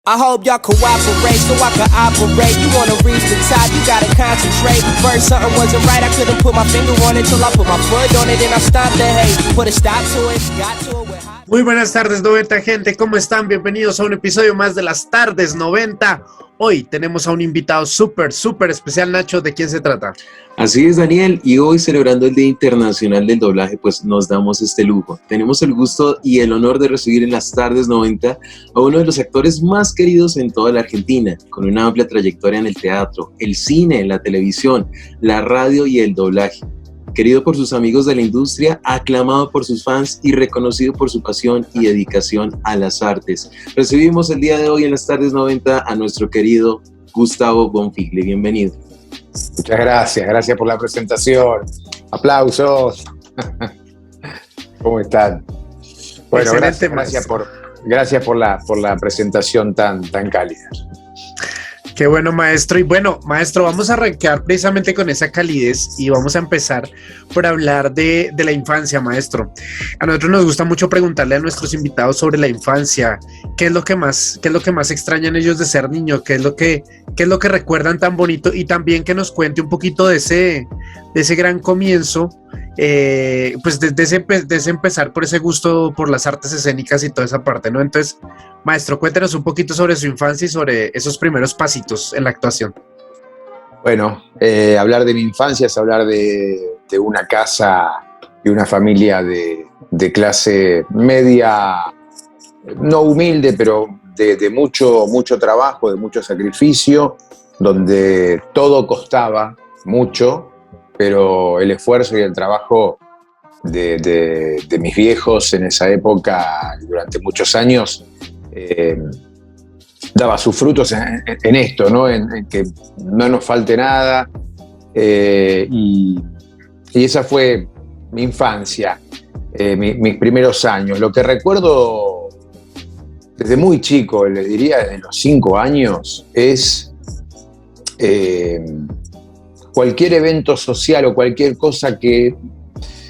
I hope y'all cooperate so I can operate. You wanna reach the top, you gotta concentrate. First something wasn't right, I couldn't put my finger on it till I put my foot on it and I stopped the hate. Put a stop to it, got to it with hot. Muy buenas tardes 90 gente, ¿cómo están? Bienvenidos a un episodio más de las tardes 90. Hoy tenemos a un invitado súper especial. Nacho, ¿de quién se trata? Así es, Daniel, y hoy celebrando el Día Internacional del Doblaje, pues nos damos este lujo. Tenemos el gusto y el honor de recibir en las tardes 90 a uno de los actores más queridos en toda la Argentina, con una amplia trayectoria en el teatro, el cine, la televisión, la radio y el doblaje. Querido por sus amigos de la industria, aclamado por sus fans y reconocido por su pasión y dedicación a las artes. Recibimos el día de hoy en las tardes 90 a nuestro querido Gustavo Bonfigli. Bienvenido. Muchas gracias por la presentación. Aplausos. ¿Cómo están? Bueno, excelente, gracias por la presentación tan cálida. Qué bueno, maestro. Y bueno, maestro, vamos a arrancar precisamente con esa calidez y vamos a empezar por hablar de la infancia, maestro. A nosotros nos gusta mucho preguntarle a nuestros invitados sobre la infancia. ¿Qué es lo que más extrañan ellos de ser niños? ¿Qué es lo que recuerdan tan bonito? Y también que nos cuente un poquito de ese gran comienzo, pues de ese empezar por ese gusto por las artes escénicas y toda esa parte, ¿no? Entonces, maestro, cuéntenos un poquito sobre su infancia y sobre esos primeros pasitos en la actuación. Bueno, hablar de mi infancia es hablar de una casa y una familia de clase media, no humilde, pero de mucho trabajo, de mucho sacrificio, donde todo costaba mucho, pero el esfuerzo y el trabajo de mis viejos en esa época, durante muchos años, daba sus frutos en esto, ¿no? En que no nos falte nada, y esa fue mi infancia, mis primeros años. Lo que recuerdo desde muy chico, les diría desde los 5 años, es cualquier evento social o cualquier cosa que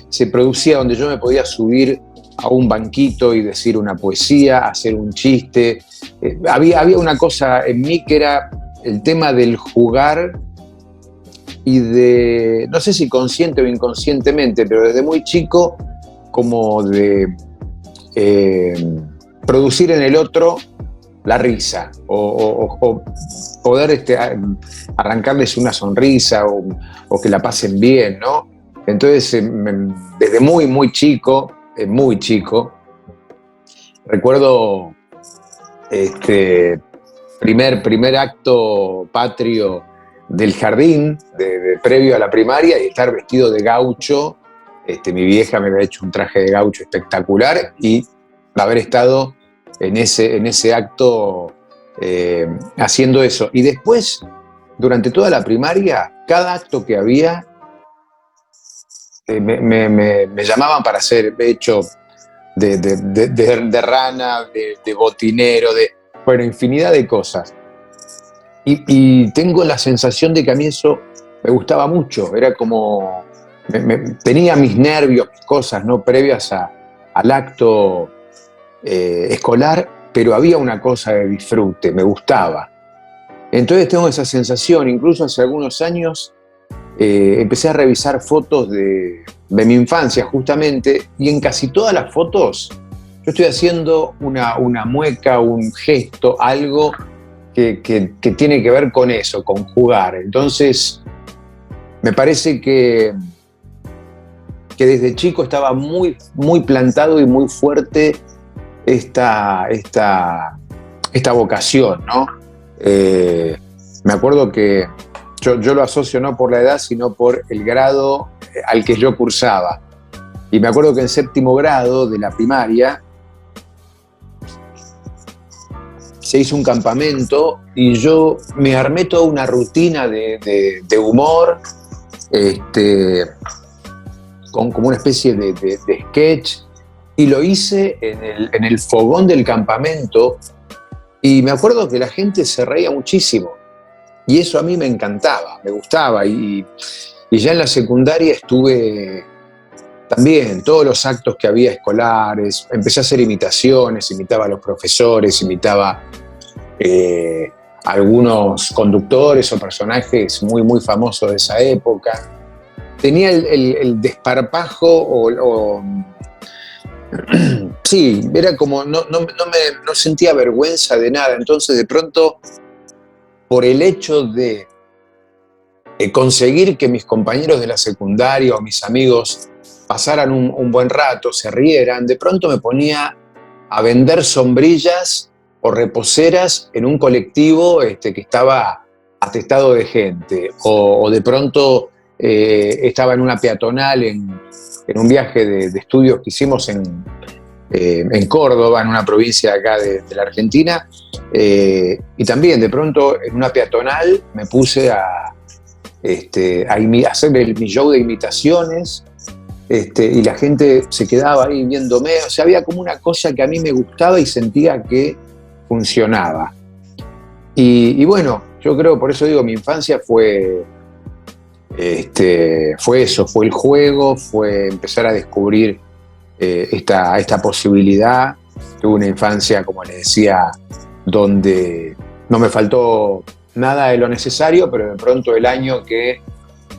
se producía donde yo me podía subir a un banquito y decir una poesía, hacer un chiste. Había una cosa en mí que era el tema del jugar y de, no sé si consciente o inconscientemente, pero desde muy chico, como de producir en el otro la risa o poder arrancarles una sonrisa o que la pasen bien, ¿no? Entonces, desde muy chico, recuerdo primer acto patrio del jardín, previo a la primaria, y estar vestido de gaucho. Mi vieja me había hecho un traje de gaucho espectacular y haber estado en ese acto haciendo eso. Y después, durante toda la primaria, cada acto que había, me llamaban para ser hecho de rana, de botinero, bueno, infinidad de cosas. Y tengo la sensación de que a mí eso me gustaba mucho. Era como, tenía mis nervios, mis cosas, ¿no? Previas al acto escolar, pero había una cosa de disfrute, me gustaba. Entonces tengo esa sensación. Incluso hace algunos años empecé a revisar fotos de mi infancia justamente, y en casi todas las fotos yo estoy haciendo una mueca, un gesto, algo que tiene que ver con eso, con jugar. Entonces me parece que desde chico estaba muy plantado y muy fuerte esta vocación, ¿no? Me acuerdo que yo lo asocio no por la edad, sino por el grado al que yo cursaba. Y me acuerdo que en 7º grado de la primaria se hizo un campamento y yo me armé toda una rutina de humor, como una especie de sketch, y lo hice en el fogón del campamento, y me acuerdo que la gente se reía muchísimo. Y eso a mí me encantaba, me gustaba. Y ya en la secundaria estuve también, todos los actos que había escolares, empecé a hacer imitaciones, imitaba a los profesores, imitaba algunos conductores o personajes muy, muy famosos de esa época. Tenía el desparpajo sí, era como, no sentía vergüenza de nada. Entonces, de pronto, por el hecho de conseguir que mis compañeros de la secundaria o mis amigos pasaran un buen rato, se rieran, de pronto me ponía a vender sombrillas o reposeras en un colectivo que estaba atestado de gente, o de pronto estaba en una peatonal en un viaje de estudios que hicimos en Córdoba, en una provincia de acá de la Argentina, y también de pronto en una peatonal me puse a hacer mi show de imitaciones, y la gente se quedaba ahí viéndome. O sea, había como una cosa que a mí me gustaba y sentía que funcionaba. Y bueno, yo creo, por eso digo, mi infancia fue eso, fue el juego, fue empezar a descubrir esta posibilidad. Tuve una infancia, como les decía, donde no me faltó nada de lo necesario, pero de pronto el año que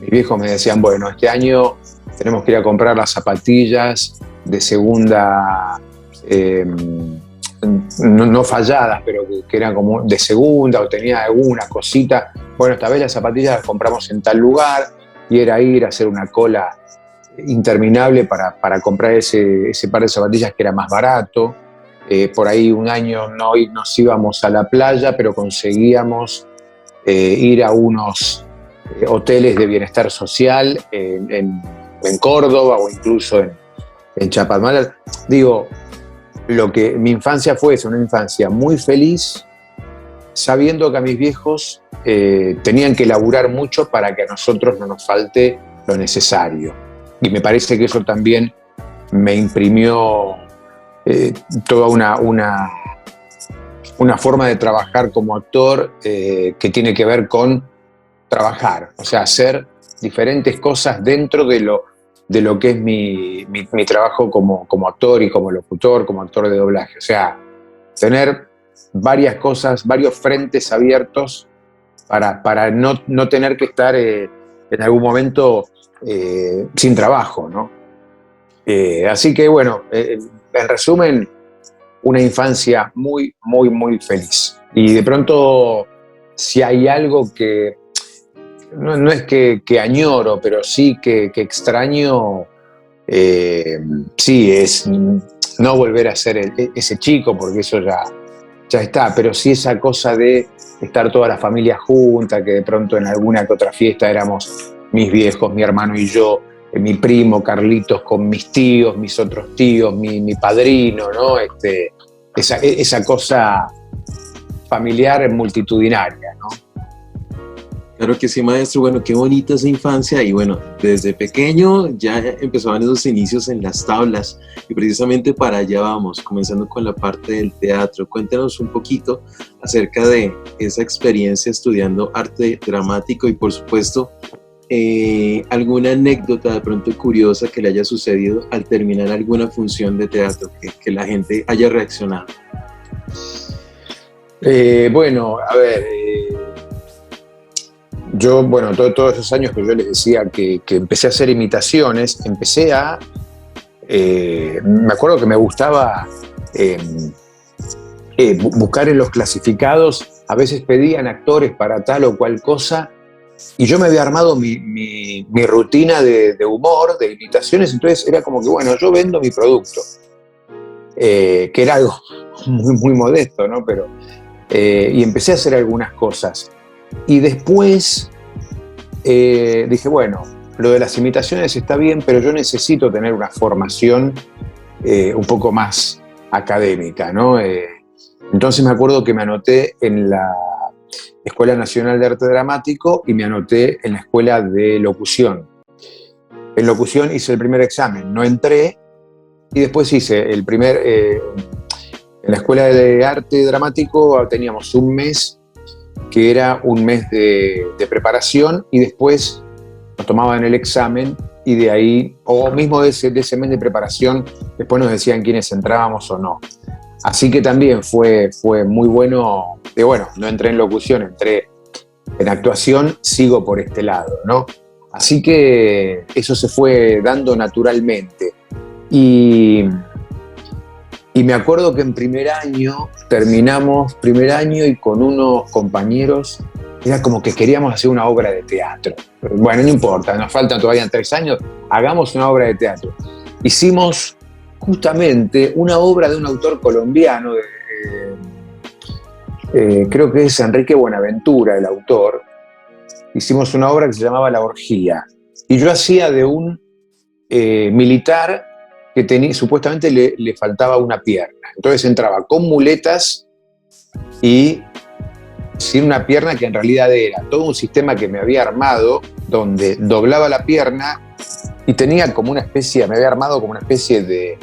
mis viejos me decían, bueno, este año tenemos que ir a comprar las zapatillas de segunda, no falladas, pero que eran como de segunda o tenía alguna cosita. Bueno, esta vez las zapatillas las compramos en tal lugar, y era ir a hacer una cola interminable para comprar ese par de zapatillas que era más barato. Por ahí un año no nos íbamos a la playa, pero conseguíamos ir a unos hoteles de bienestar social en Córdoba o incluso en Chapadmalal. Digo, mi infancia fue eso, una infancia muy feliz, sabiendo que a mis viejos tenían que laburar mucho para que a nosotros no nos falte lo necesario. Y me parece que eso también me imprimió toda una forma de trabajar como actor que tiene que ver con trabajar, o sea, hacer diferentes cosas dentro de lo que es mi trabajo como actor y como locutor, como actor de doblaje. O sea, tener varias cosas, varios frentes abiertos para no tener que estar en algún momento sin trabajo, ¿no? Así que bueno, en resumen, una infancia muy, muy, muy feliz. Y de pronto, si hay algo que no es que añoro, pero sí que extraño, sí, es no volver a ser ese chico, porque eso ya está, pero sí esa cosa de estar toda la familia junta, que de pronto en alguna que otra fiesta éramos mis viejos, mi hermano y yo, mi primo Carlitos con mis tíos, mis otros tíos, mi padrino, ¿no? Esa cosa familiar multitudinaria, ¿no? Claro que sí, maestro. Bueno, qué bonita esa infancia. Y bueno, desde pequeño ya empezaban esos inicios en las tablas. Y precisamente para allá vamos, comenzando con la parte del teatro. Cuéntenos un poquito acerca de esa experiencia estudiando arte dramático y, por supuesto, alguna anécdota de pronto curiosa que le haya sucedido al terminar alguna función de teatro, que la gente haya reaccionado. Bueno, a ver... Yo, bueno, todos esos años que yo les decía que empecé a hacer imitaciones, me acuerdo que me gustaba buscar en los clasificados, a veces pedían actores para tal o cual cosa, y yo me había armado mi rutina de humor, de imitaciones, entonces era como que, bueno, yo vendo mi producto, que era algo muy, muy modesto, ¿no? Pero, y empecé a hacer algunas cosas. Y después dije, bueno, lo de las imitaciones está bien, pero yo necesito tener una formación un poco más académica, ¿no? Entonces me acuerdo que me anoté en la Escuela Nacional de Arte Dramático y me anoté en la Escuela de Locución. En locución hice el primer examen, no entré, y después hice el primer... en la Escuela de Arte Dramático teníamos un mes, que era un mes de preparación, y después nos tomaban el examen, y de ahí, o mismo de ese mes de preparación, después nos decían quiénes entrábamos o no. Así que también fue muy bueno. Y bueno, no entré en locución, entré en actuación, sigo por este lado, ¿no? Así que eso se fue dando naturalmente. Y me acuerdo que en terminamos primer año y con unos compañeros era como que queríamos hacer una obra de teatro. Bueno, no importa, nos faltan todavía 3 años, hagamos una obra de teatro. Hicimos justamente una obra de un autor colombiano, creo que es Enrique Buenaventura el autor. Hicimos una obra que se llamaba La Orgía. Y yo hacía de un militar que supuestamente le faltaba una pierna. Entonces entraba con muletas y sin una pierna, que en realidad era todo un sistema que me había armado, donde doblaba la pierna y tenía como una especie, me había armado como una especie de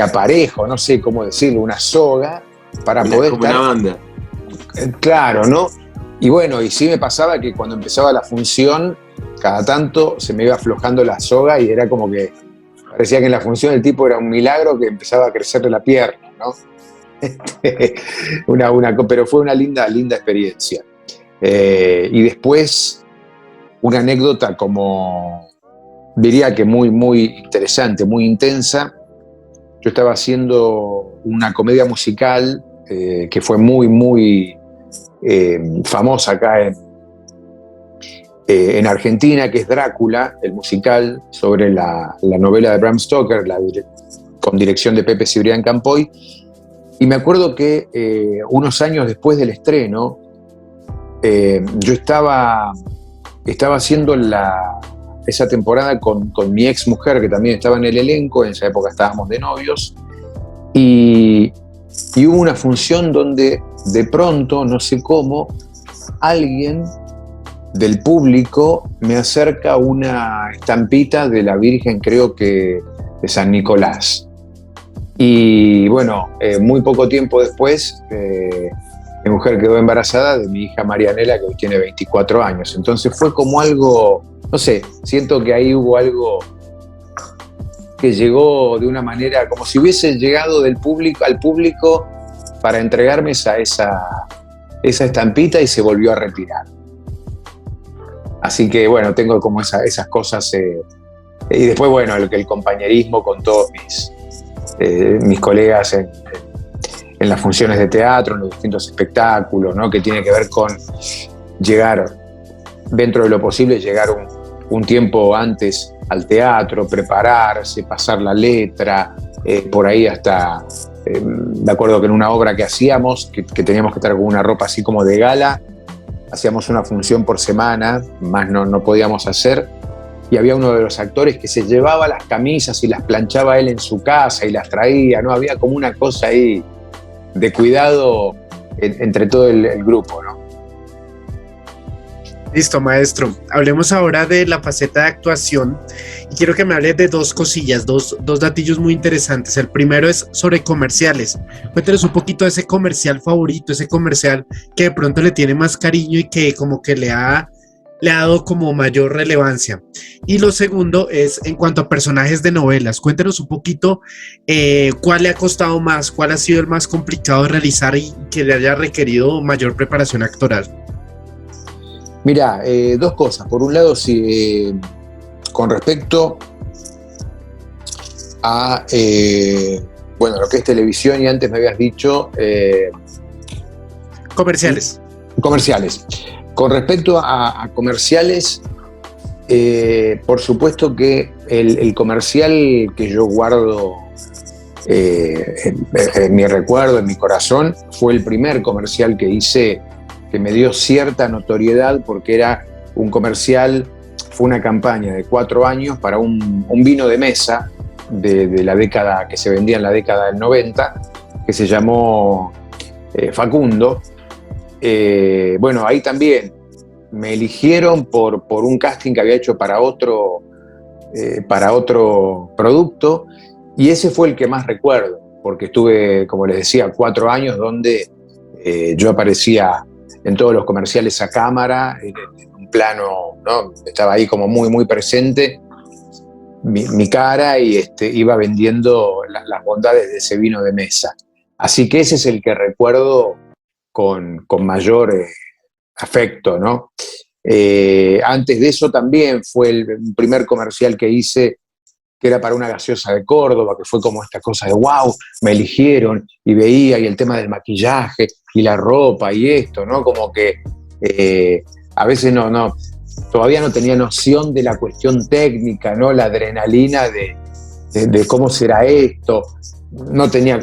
aparejo, no sé cómo decirlo, una soga, para poder como estar... una banda. Claro, ¿no? Y bueno, y sí me pasaba que cuando empezaba la función, cada tanto se me iba aflojando la soga y era como que parecía que en la función el tipo era un milagro que empezaba a crecerle la pierna, ¿no? Pero fue una linda experiencia. Y después, una anécdota como, diría que muy, muy interesante, muy intensa. Yo estaba haciendo una comedia musical que fue muy, muy famosa acá en Argentina, que es Drácula, el musical sobre la novela de Bram Stoker, con dirección de Pepe Cibrián Campoy. Y me acuerdo que unos años después del estreno, yo estaba haciendo esa temporada con mi ex mujer, que también estaba en el elenco. En esa época estábamos de novios, y hubo una función donde de pronto, no sé cómo, alguien del público me acerca una estampita de la Virgen, creo que de San Nicolás. Y bueno, muy poco tiempo después, mi mujer quedó embarazada de mi hija Marianela, que hoy tiene 24 años. Entonces fue como algo, no sé, siento que ahí hubo algo que llegó de una manera, como si hubiese llegado al público para entregarme esa estampita, y se volvió a retirar. Así que bueno, tengo como esas cosas. Y después, bueno, el compañerismo con todos mis colegas en las funciones de teatro, en los distintos espectáculos, ¿no? Que tiene que ver con llegar, dentro de lo posible, llegar un tiempo antes al teatro, prepararse, pasar la letra, por ahí hasta, me acuerdo que en una obra que hacíamos, que teníamos que estar con una ropa así como de gala, hacíamos una función por semana, más no podíamos hacer, y había uno de los actores que se llevaba las camisas y las planchaba él en su casa y las traía, ¿no? Había como una cosa ahí de cuidado entre todo el grupo, ¿no? Listo, maestro. Hablemos ahora de la faceta de actuación y quiero que me hable de dos cosillas, dos datillos muy interesantes. El primero es sobre comerciales. Cuéntenos un poquito de ese comercial favorito, ese comercial que de pronto le tiene más cariño y que como que le ha dado como mayor relevancia. Y lo segundo es en cuanto a personajes de novelas. Cuéntenos un poquito cuál le ha costado más, cuál ha sido el más complicado de realizar y que le haya requerido mayor preparación actoral. Mira, dos cosas. Por un lado, sí, con respecto a bueno, lo que es televisión, y antes me habías dicho Comerciales. Comerciales. Con respecto a comerciales, por supuesto que el comercial que yo guardo en mi recuerdo, en mi corazón, fue el primer comercial que hice, que me dio cierta notoriedad, porque era un comercial, fue una campaña de 4 años para un vino de mesa de la década, que se vendía en la década del 90, que se llamó Facundo. Bueno, ahí también me eligieron por un casting que había hecho para otro producto, y ese fue el que más recuerdo, porque estuve, como les decía, 4 años donde yo aparecía en todos los comerciales a cámara, en un plano, ¿no? Estaba ahí como muy, muy presente mi cara, y iba vendiendo las bondades de ese vino de mesa. Así que ese es el que recuerdo con mayor afecto, ¿no? Antes de eso también fue el primer comercial que hice, que era para una gaseosa de Córdoba, que fue como esta cosa de wow, me eligieron, y veía, y el tema del maquillaje, y la ropa, y esto, ¿no? Como que a veces todavía no tenía noción de la cuestión técnica, ¿no? La adrenalina de cómo será esto. No tenía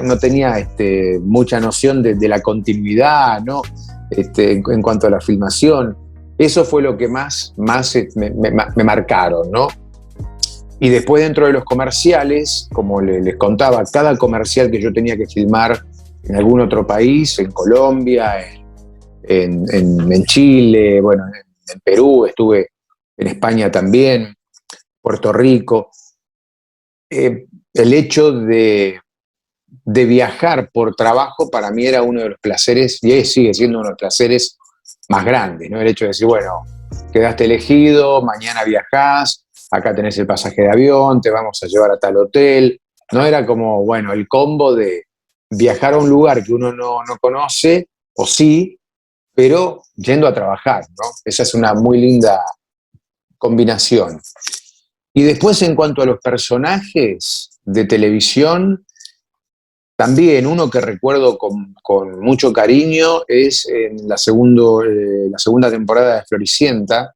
mucha noción de la continuidad, ¿no? En cuanto a la filmación. Eso fue lo que más me marcaron, ¿no? Y después, dentro de los comerciales, como les contaba, cada comercial que yo tenía que filmar en algún otro país, en Colombia, en Chile, bueno, en Perú, estuve en España también, Puerto Rico. El hecho de viajar por trabajo para mí era uno de los placeres, y sigue siendo uno de los placeres más grandes, ¿no? El hecho de decir, bueno, quedaste elegido, mañana viajás, acá tenés el pasaje de avión, te vamos a llevar a tal hotel. No era como, bueno, el combo de viajar a un lugar que uno no conoce, o sí, pero yendo a trabajar, ¿no? Esa es una muy linda combinación. Y después, en cuanto a los personajes de televisión, también uno que recuerdo con mucho cariño es en la segunda temporada de Floricienta.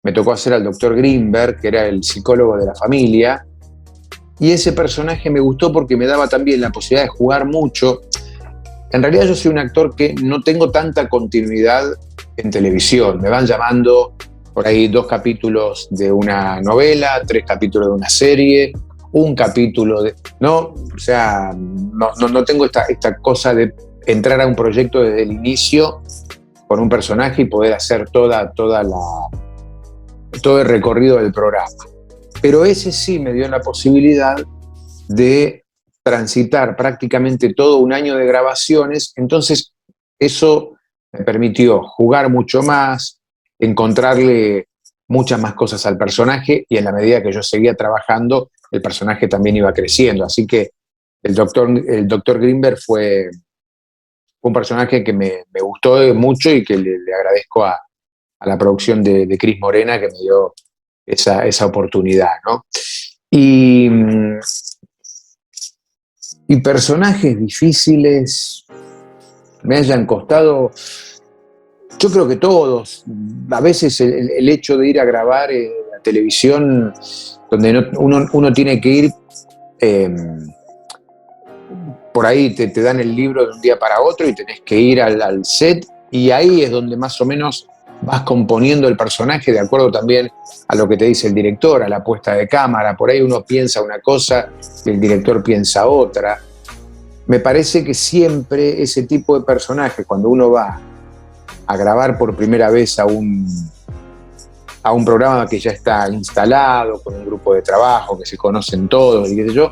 Me tocó hacer al doctor Greenberg, que era el psicólogo de la familia, y ese personaje me gustó porque me daba también la posibilidad de jugar mucho. En realidad yo soy un actor que no tengo tanta continuidad en televisión. Me van llamando por ahí 2 capítulos de una novela, 3 capítulos de una serie, un capítulo de... No, o sea, no tengo esta cosa de entrar a un proyecto desde el inicio con un personaje y poder hacer todo el recorrido del programa. Pero ese sí me dio la posibilidad de transitar prácticamente todo un año de grabaciones. Entonces eso me permitió jugar mucho más, encontrarle muchas más cosas al personaje, y en la medida que yo seguía trabajando, el personaje también iba creciendo. Así que el doctor Greenberg fue un personaje que me gustó mucho y que le agradezco a la producción de Cris Morena, que me dio esa oportunidad, ¿no? Y personajes difíciles me hayan costado, yo creo que todos. A veces el hecho de ir a grabar a televisión, donde uno tiene que ir, por ahí te dan el libro de un día para otro y tenés que ir al set, y ahí es donde más o menos vas componiendo el personaje de acuerdo también a lo que te dice el director, a la puesta de cámara. Por ahí uno piensa una cosa y el director piensa otra. Me parece que siempre ese tipo de personajes, cuando uno va a grabar por primera vez a un programa que ya está instalado, con un grupo de trabajo, que se conocen todos y qué sé yo,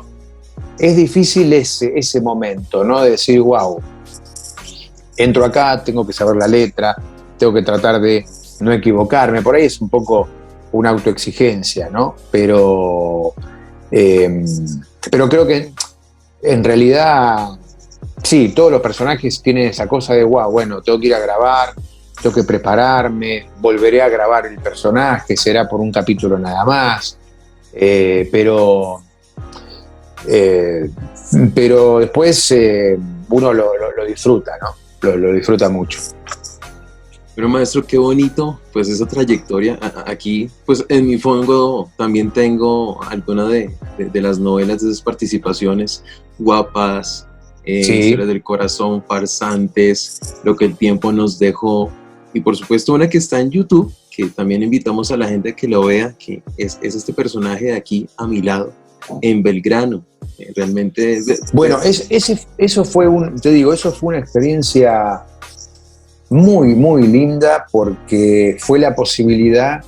es difícil ese momento, ¿no? De decir, wow, entro acá, tengo que saber la letra, tengo que tratar de no equivocarme. Por ahí es un poco una autoexigencia, ¿no? Pero creo que en realidad, sí, todos los personajes tienen esa cosa de, wow, bueno, tengo que ir a grabar, tengo que prepararme, volveré a grabar el personaje, será por un capítulo nada más, pero después uno lo disfruta, ¿no? Lo disfruta mucho. Pero maestro, qué bonito, pues esa trayectoria. Aquí, pues en mi fondo también tengo alguna de las novelas de esas participaciones, Guapas, Sí. Historias del Corazón, Farsantes, Lo que el tiempo nos dejó, y por supuesto una que está en YouTube, que también invitamos a la gente a que lo vea, que es este personaje de aquí a mi lado, en Belgrano. Realmente Bueno, eso fue una experiencia muy, muy linda, porque fue la posibilidad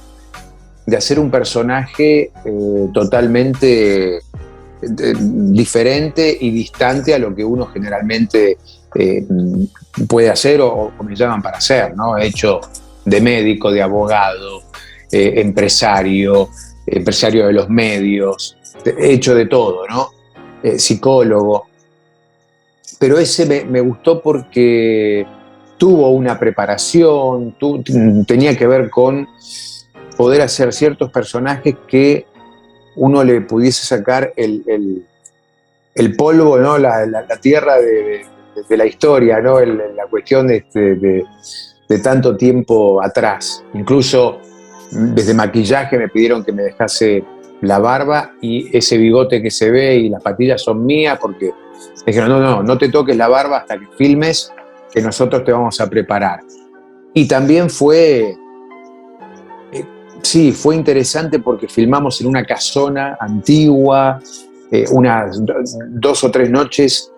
de hacer un personaje totalmente diferente y distante a lo que uno generalmente puede hacer o me llaman para hacer, ¿no? He hecho de médico, de abogado, empresario de los medios, he hecho de todo, ¿no? psicólogo, pero ese me gustó porque tuvo una preparación, tenía que ver con poder hacer ciertos personajes que uno le pudiese sacar el polvo, ¿no? la tierra de la historia, ¿no? La cuestión de tanto tiempo atrás. Incluso desde maquillaje me pidieron que me dejase la barba y ese bigote que se ve y las patillas son mías, porque me dijeron, no te toques la barba hasta que filmes, que nosotros te vamos a preparar. Y también fue interesante porque filmamos en una casona antigua, unas 2 o 3 noches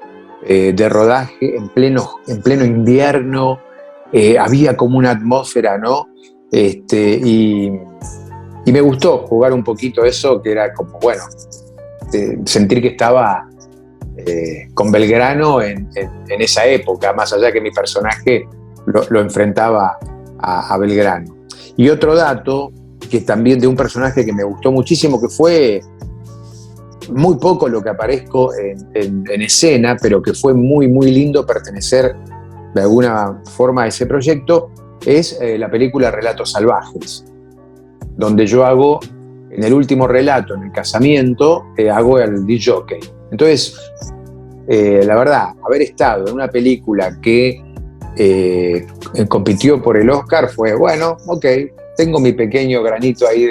de rodaje en pleno invierno. Había como una atmósfera, ¿no? Y me gustó jugar un poquito eso, que era como, bueno, sentir que estaba con Belgrano en esa época, más allá que mi personaje lo enfrentaba a Belgrano. Y otro dato, que también de un personaje que me gustó muchísimo, que fue muy poco lo que aparezco en escena, pero que fue muy, muy lindo pertenecer de alguna forma a ese proyecto, es la película Relatos Salvajes, donde yo hago, en el último relato, en el casamiento, hago el disc-jockey. Entonces, la verdad, haber estado en una película que compitió por el Oscar fue, bueno, ok, tengo mi pequeño granito ahí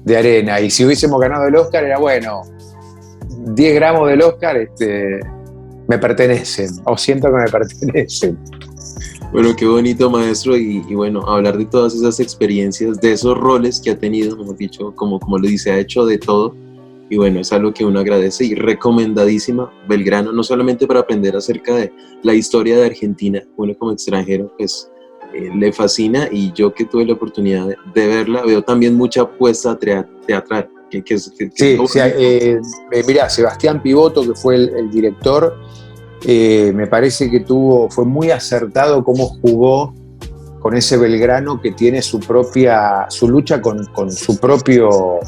de arena, y si hubiésemos ganado el Oscar era, bueno, 10 gramos del Oscar me pertenecen, o siento que me pertenecen. Bueno, qué bonito, maestro, y bueno, hablar de todas esas experiencias, de esos roles que ha tenido, mejor dicho, como lo dice, ha hecho de todo, y bueno, es algo que uno agradece, y recomendadísima Belgrano, no solamente para aprender acerca de la historia de Argentina, uno como extranjero, pues le fascina, y yo que tuve la oportunidad de verla, veo también mucha apuesta teatral. Sí, mira, Sebastián Pivoto, que fue el director, me parece que fue muy acertado cómo jugó con ese Belgrano que tiene su lucha con su propio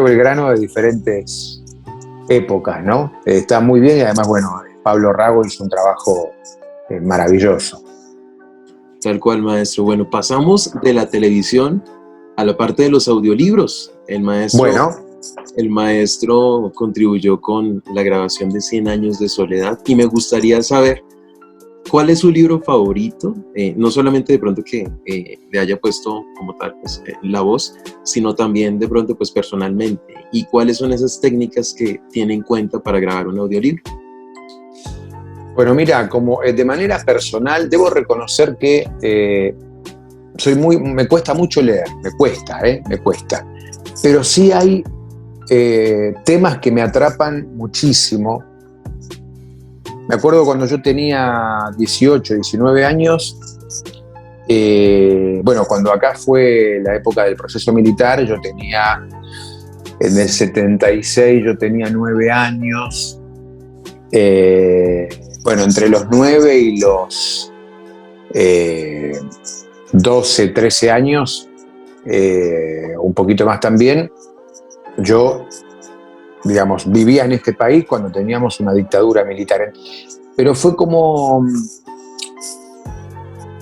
Belgrano de diferentes épocas, ¿no? Está muy bien, y además, bueno, Pablo Rago hizo un trabajo maravilloso. Tal cual, maestro. Bueno, pasamos de la televisión a la parte de los audiolibros. El maestro contribuyó con la grabación de 100 años de soledad, y me gustaría saber cuál es su libro favorito, no solamente de pronto que le haya puesto como tal pues, la voz, sino también de pronto pues personalmente, y cuáles son esas técnicas que tiene en cuenta para grabar un audiolibro. Bueno, mira, como de manera personal, debo reconocer que me cuesta mucho leer, me cuesta. Pero sí hay temas que me atrapan muchísimo. Me acuerdo cuando yo tenía 18, 19 años, bueno, cuando acá fue la época del proceso militar, en el 76 yo tenía 9 años. Bueno, entre los 9 y los 12, 13 años, un poquito más también, yo, digamos, vivía en este país cuando teníamos una dictadura militar. Pero fue como,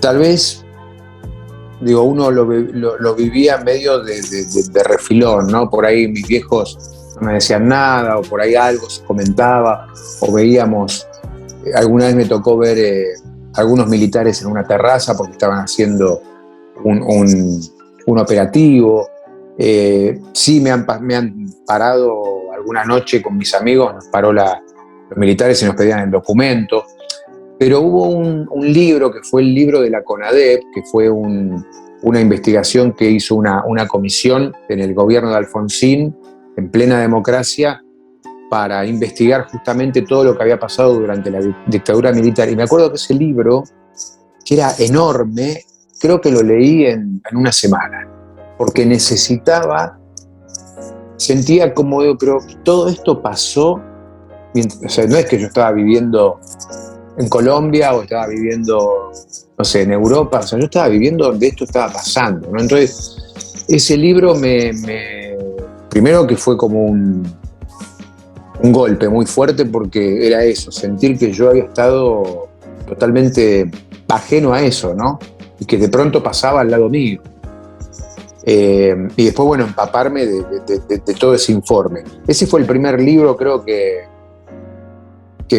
tal vez, digo, uno lo vivía medio de refilón, ¿no? Por ahí mis viejos no me decían nada, o por ahí algo se comentaba, o veíamos. Alguna vez me tocó ver algunos militares en una terraza porque estaban haciendo un operativo. Sí, me han parado alguna noche con mis amigos, nos paró los militares y nos pedían el documento. Pero hubo un libro que fue el libro de la CONADEP, que fue una investigación que hizo una comisión en el gobierno de Alfonsín, en plena democracia, para investigar justamente todo lo que había pasado durante la dictadura militar. Y me acuerdo que ese libro, que era enorme, creo que lo leí en una semana, porque sentía como, pero todo esto pasó, o sea, no es que yo estaba viviendo en Colombia o estaba viviendo, no sé, en Europa, o sea, yo estaba viviendo donde esto estaba pasando, ¿no? Entonces, ese libro primero que fue como un golpe muy fuerte porque era eso, sentir que yo había estado totalmente ajeno a eso, ¿no? Y que de pronto pasaba al lado mío. Y después, bueno, empaparme de todo ese informe. Ese fue el primer libro, creo que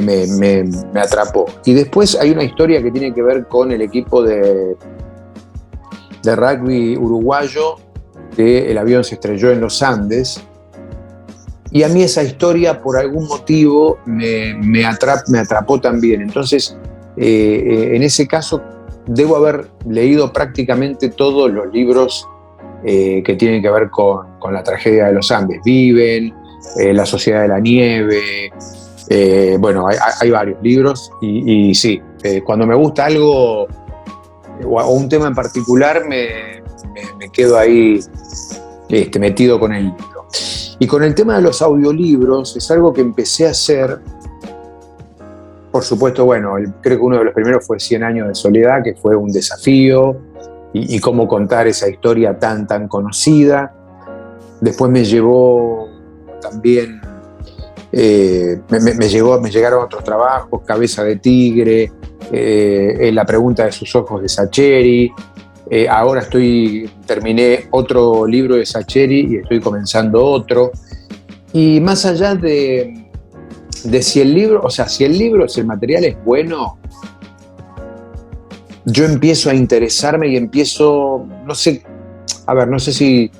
me atrapó. Y después hay una historia que tiene que ver con el equipo de rugby uruguayo, que el avión se estrelló en los Andes. Y a mí esa historia, por algún motivo, me atrapó también. Entonces, en ese caso, debo haber leído prácticamente todos los libros que tienen que ver con la tragedia de los Andes. Viven, La Sociedad de la Nieve, bueno, hay varios libros y sí, cuando me gusta algo o un tema en particular, me quedo ahí metido con el libro. Y con el tema de los audiolibros, es algo que empecé a hacer. Por supuesto, bueno, creo que uno de los primeros fue 100 años de soledad, que fue un desafío, y cómo contar esa historia tan conocida. Después me llevó también, me llegaron otros trabajos, Cabeza de Tigre, La pregunta de sus ojos de Sacheri. Ahora terminé otro libro de Sacheri y estoy comenzando otro. Y más allá de si el libro, si el material es bueno, yo empiezo a interesarme y empiezo, no sé si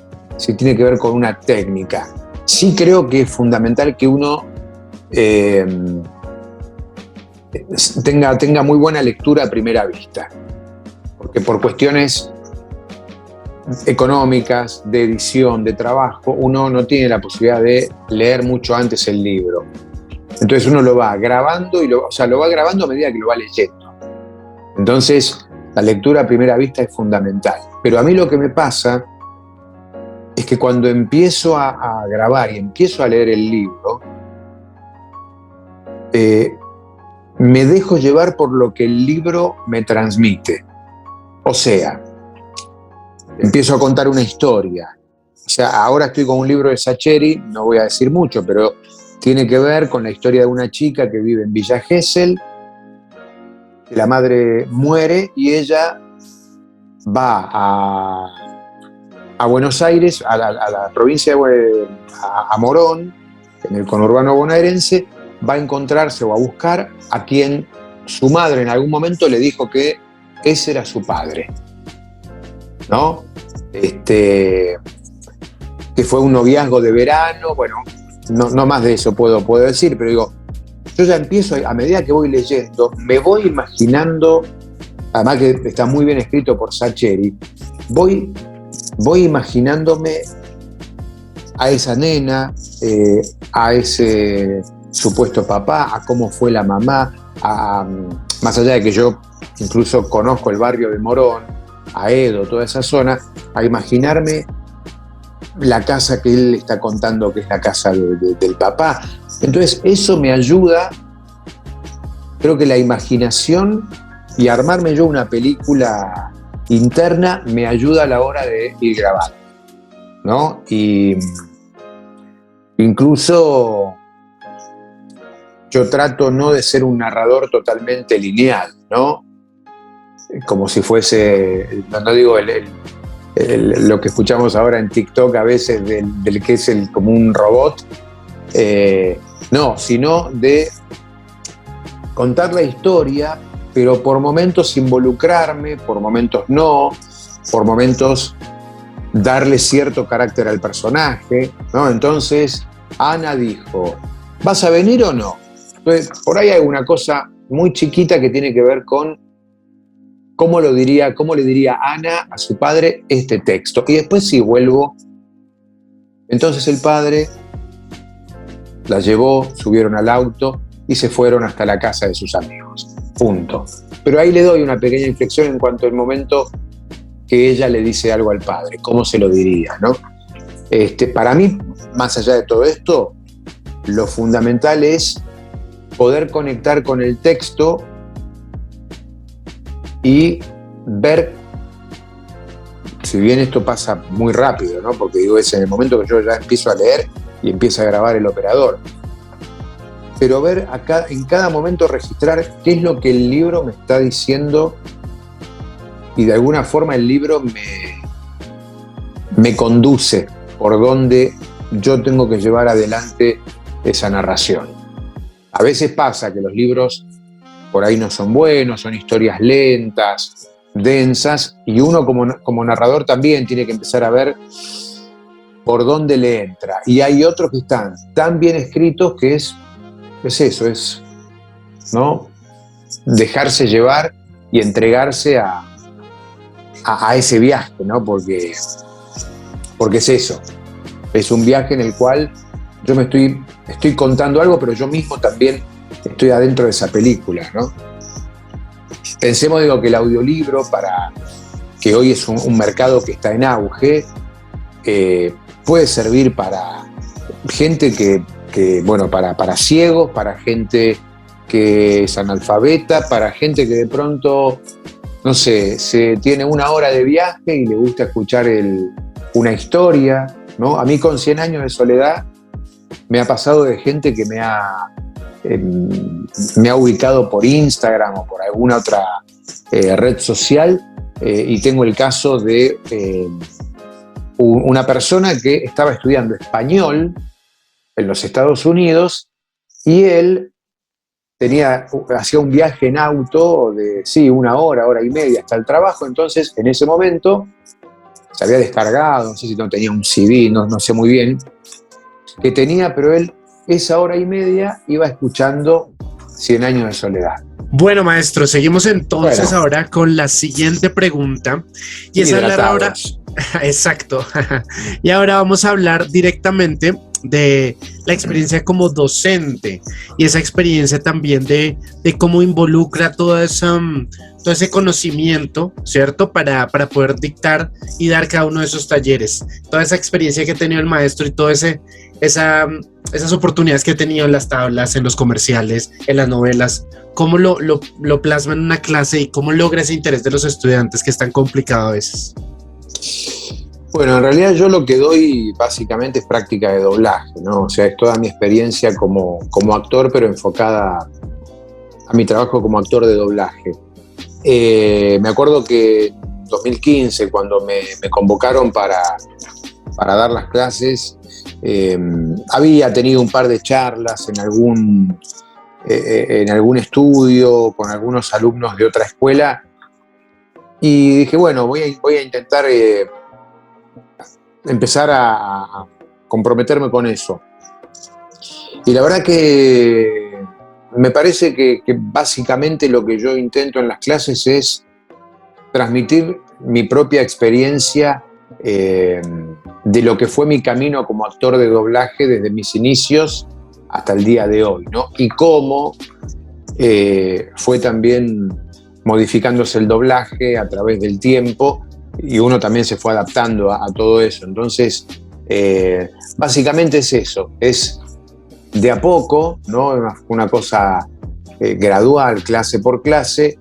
tiene que ver con una técnica. Sí creo que es fundamental que uno tenga muy buena lectura a primera vista, porque por cuestiones económicas, de edición, de trabajo, uno no tiene la posibilidad de leer mucho antes el libro. Entonces uno lo va grabando lo va grabando a medida que lo va leyendo. Entonces la lectura a primera vista es fundamental. Pero a mí lo que me pasa es que cuando empiezo a grabar y empiezo a leer el libro, me dejo llevar por lo que el libro me transmite. O sea, empiezo a contar una historia. Ahora estoy con un libro de Sacheri, no voy a decir mucho, pero tiene que ver con la historia de una chica que vive en Villa Gesell, que la madre muere y ella va a Buenos Aires, a la provincia a Morón, en el conurbano bonaerense, va a encontrarse o a buscar a quien su madre en algún momento le dijo que ese era su padre, ¿no? Que fue un noviazgo de verano, bueno, no más de eso puedo decir, pero digo, yo ya empiezo, a medida que voy leyendo, me voy imaginando, además que está muy bien escrito por Sacheri, voy imaginándome a esa nena, a ese supuesto papá, a cómo fue la mamá, más allá de que yo incluso conozco el barrio de Morón, a Edo, toda esa zona, a imaginarme la casa que él está contando que es la casa del papá. Entonces eso me ayuda, creo que la imaginación y armarme yo una película interna me ayuda a la hora de ir grabando, ¿no? Y incluso yo trato no de ser un narrador totalmente lineal, ¿no? Como si fuese, no digo lo que escuchamos ahora en TikTok a veces del que es como un robot, no, sino de contar la historia, pero por momentos involucrarme, por momentos no, por momentos darle cierto carácter al personaje, ¿no? Entonces Ana dijo, ¿vas a venir o no? Entonces por ahí hay una cosa muy chiquita que tiene que ver con cómo le diría Ana a su padre este texto. Y después sí vuelvo. Entonces el padre la llevó, subieron al auto y se fueron hasta la casa de sus amigos. Punto. Pero ahí le doy una pequeña inflexión en cuanto al momento que ella le dice algo al padre. ¿Cómo se lo diría, no? Para mí, más allá de todo esto, lo fundamental es poder conectar con el texto y ver, si bien esto pasa muy rápido, ¿no? Porque digo, es en el momento que yo ya empiezo a leer y empieza a grabar el operador. pero ver acá, en cada momento registrar qué es lo que el libro me está diciendo y de alguna forma el libro me conduce por donde yo tengo que llevar adelante esa narración. A veces pasa que los libros por ahí no son buenos, son historias lentas, densas, y uno como narrador también tiene que empezar a ver por dónde le entra. Y hay otros que están tan bien escritos que es eso, es, ¿no?, dejarse llevar y entregarse a ese viaje, ¿no? Porque es eso, es un viaje en el cual yo me estoy contando algo, pero yo mismo también estoy adentro de esa película, ¿no? Pensemos, digo, que el audiolibro, que hoy es un mercado que está en auge, puede servir para gente bueno, para ciegos, para gente que es analfabeta, para gente que de pronto, no sé, se tiene una hora de viaje y le gusta escuchar una historia, ¿no? A mí con 100 años de soledad me ha pasado de gente que me ha ubicado por Instagram o por alguna otra red social, y tengo el caso de una persona que estaba estudiando español en los Estados Unidos y él hacía un viaje en auto de, sí, una hora y media hasta el trabajo. Entonces, en ese momento se había descargado, no sé si no tenía un CD, no sé muy bien qué tenía, pero él esa hora y media iba escuchando 100 años de soledad. Bueno, maestro, seguimos entonces ahora con la siguiente pregunta. Y es hablar ahora. Exacto. Y ahora vamos a hablar directamente de la experiencia como docente y esa experiencia también de cómo involucra todo ese conocimiento, ¿cierto? Para poder dictar y dar cada uno de esos talleres. Toda esa experiencia que ha tenido el maestro y todas esas oportunidades que ha tenido en las tablas, en los comerciales, en las novelas, cómo lo plasma en una clase y cómo logra ese interés de los estudiantes, que es tan complicado a veces. Bueno, en realidad yo lo que doy básicamente es práctica de doblaje, ¿no? O sea, es toda mi experiencia como actor, pero enfocada a mi trabajo como actor de doblaje. Me acuerdo que en 2015, cuando me convocaron para dar las clases, había tenido un par de charlas en algún estudio con algunos alumnos de otra escuela y dije, bueno, voy a intentar empezar a comprometerme con eso. Y la verdad que me parece que básicamente lo que yo intento en las clases es transmitir mi propia experiencia de lo que fue mi camino como actor de doblaje desde mis inicios hasta el día de hoy, ¿no? Y cómo fue también modificándose el doblaje a través del tiempo y uno también se fue adaptando a todo eso. Entonces, básicamente es eso, es de a poco, ¿no? Una cosa gradual, clase por clase,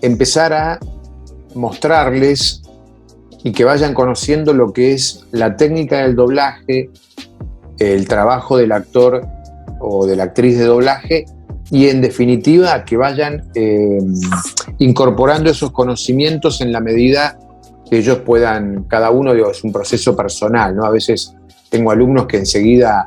empezar a mostrarles y que vayan conociendo lo que es la técnica del doblaje, el trabajo del actor o de la actriz de doblaje y en definitiva que vayan incorporando esos conocimientos en la medida que ellos puedan, cada uno, digo, es un proceso personal, ¿no? A veces tengo alumnos que enseguida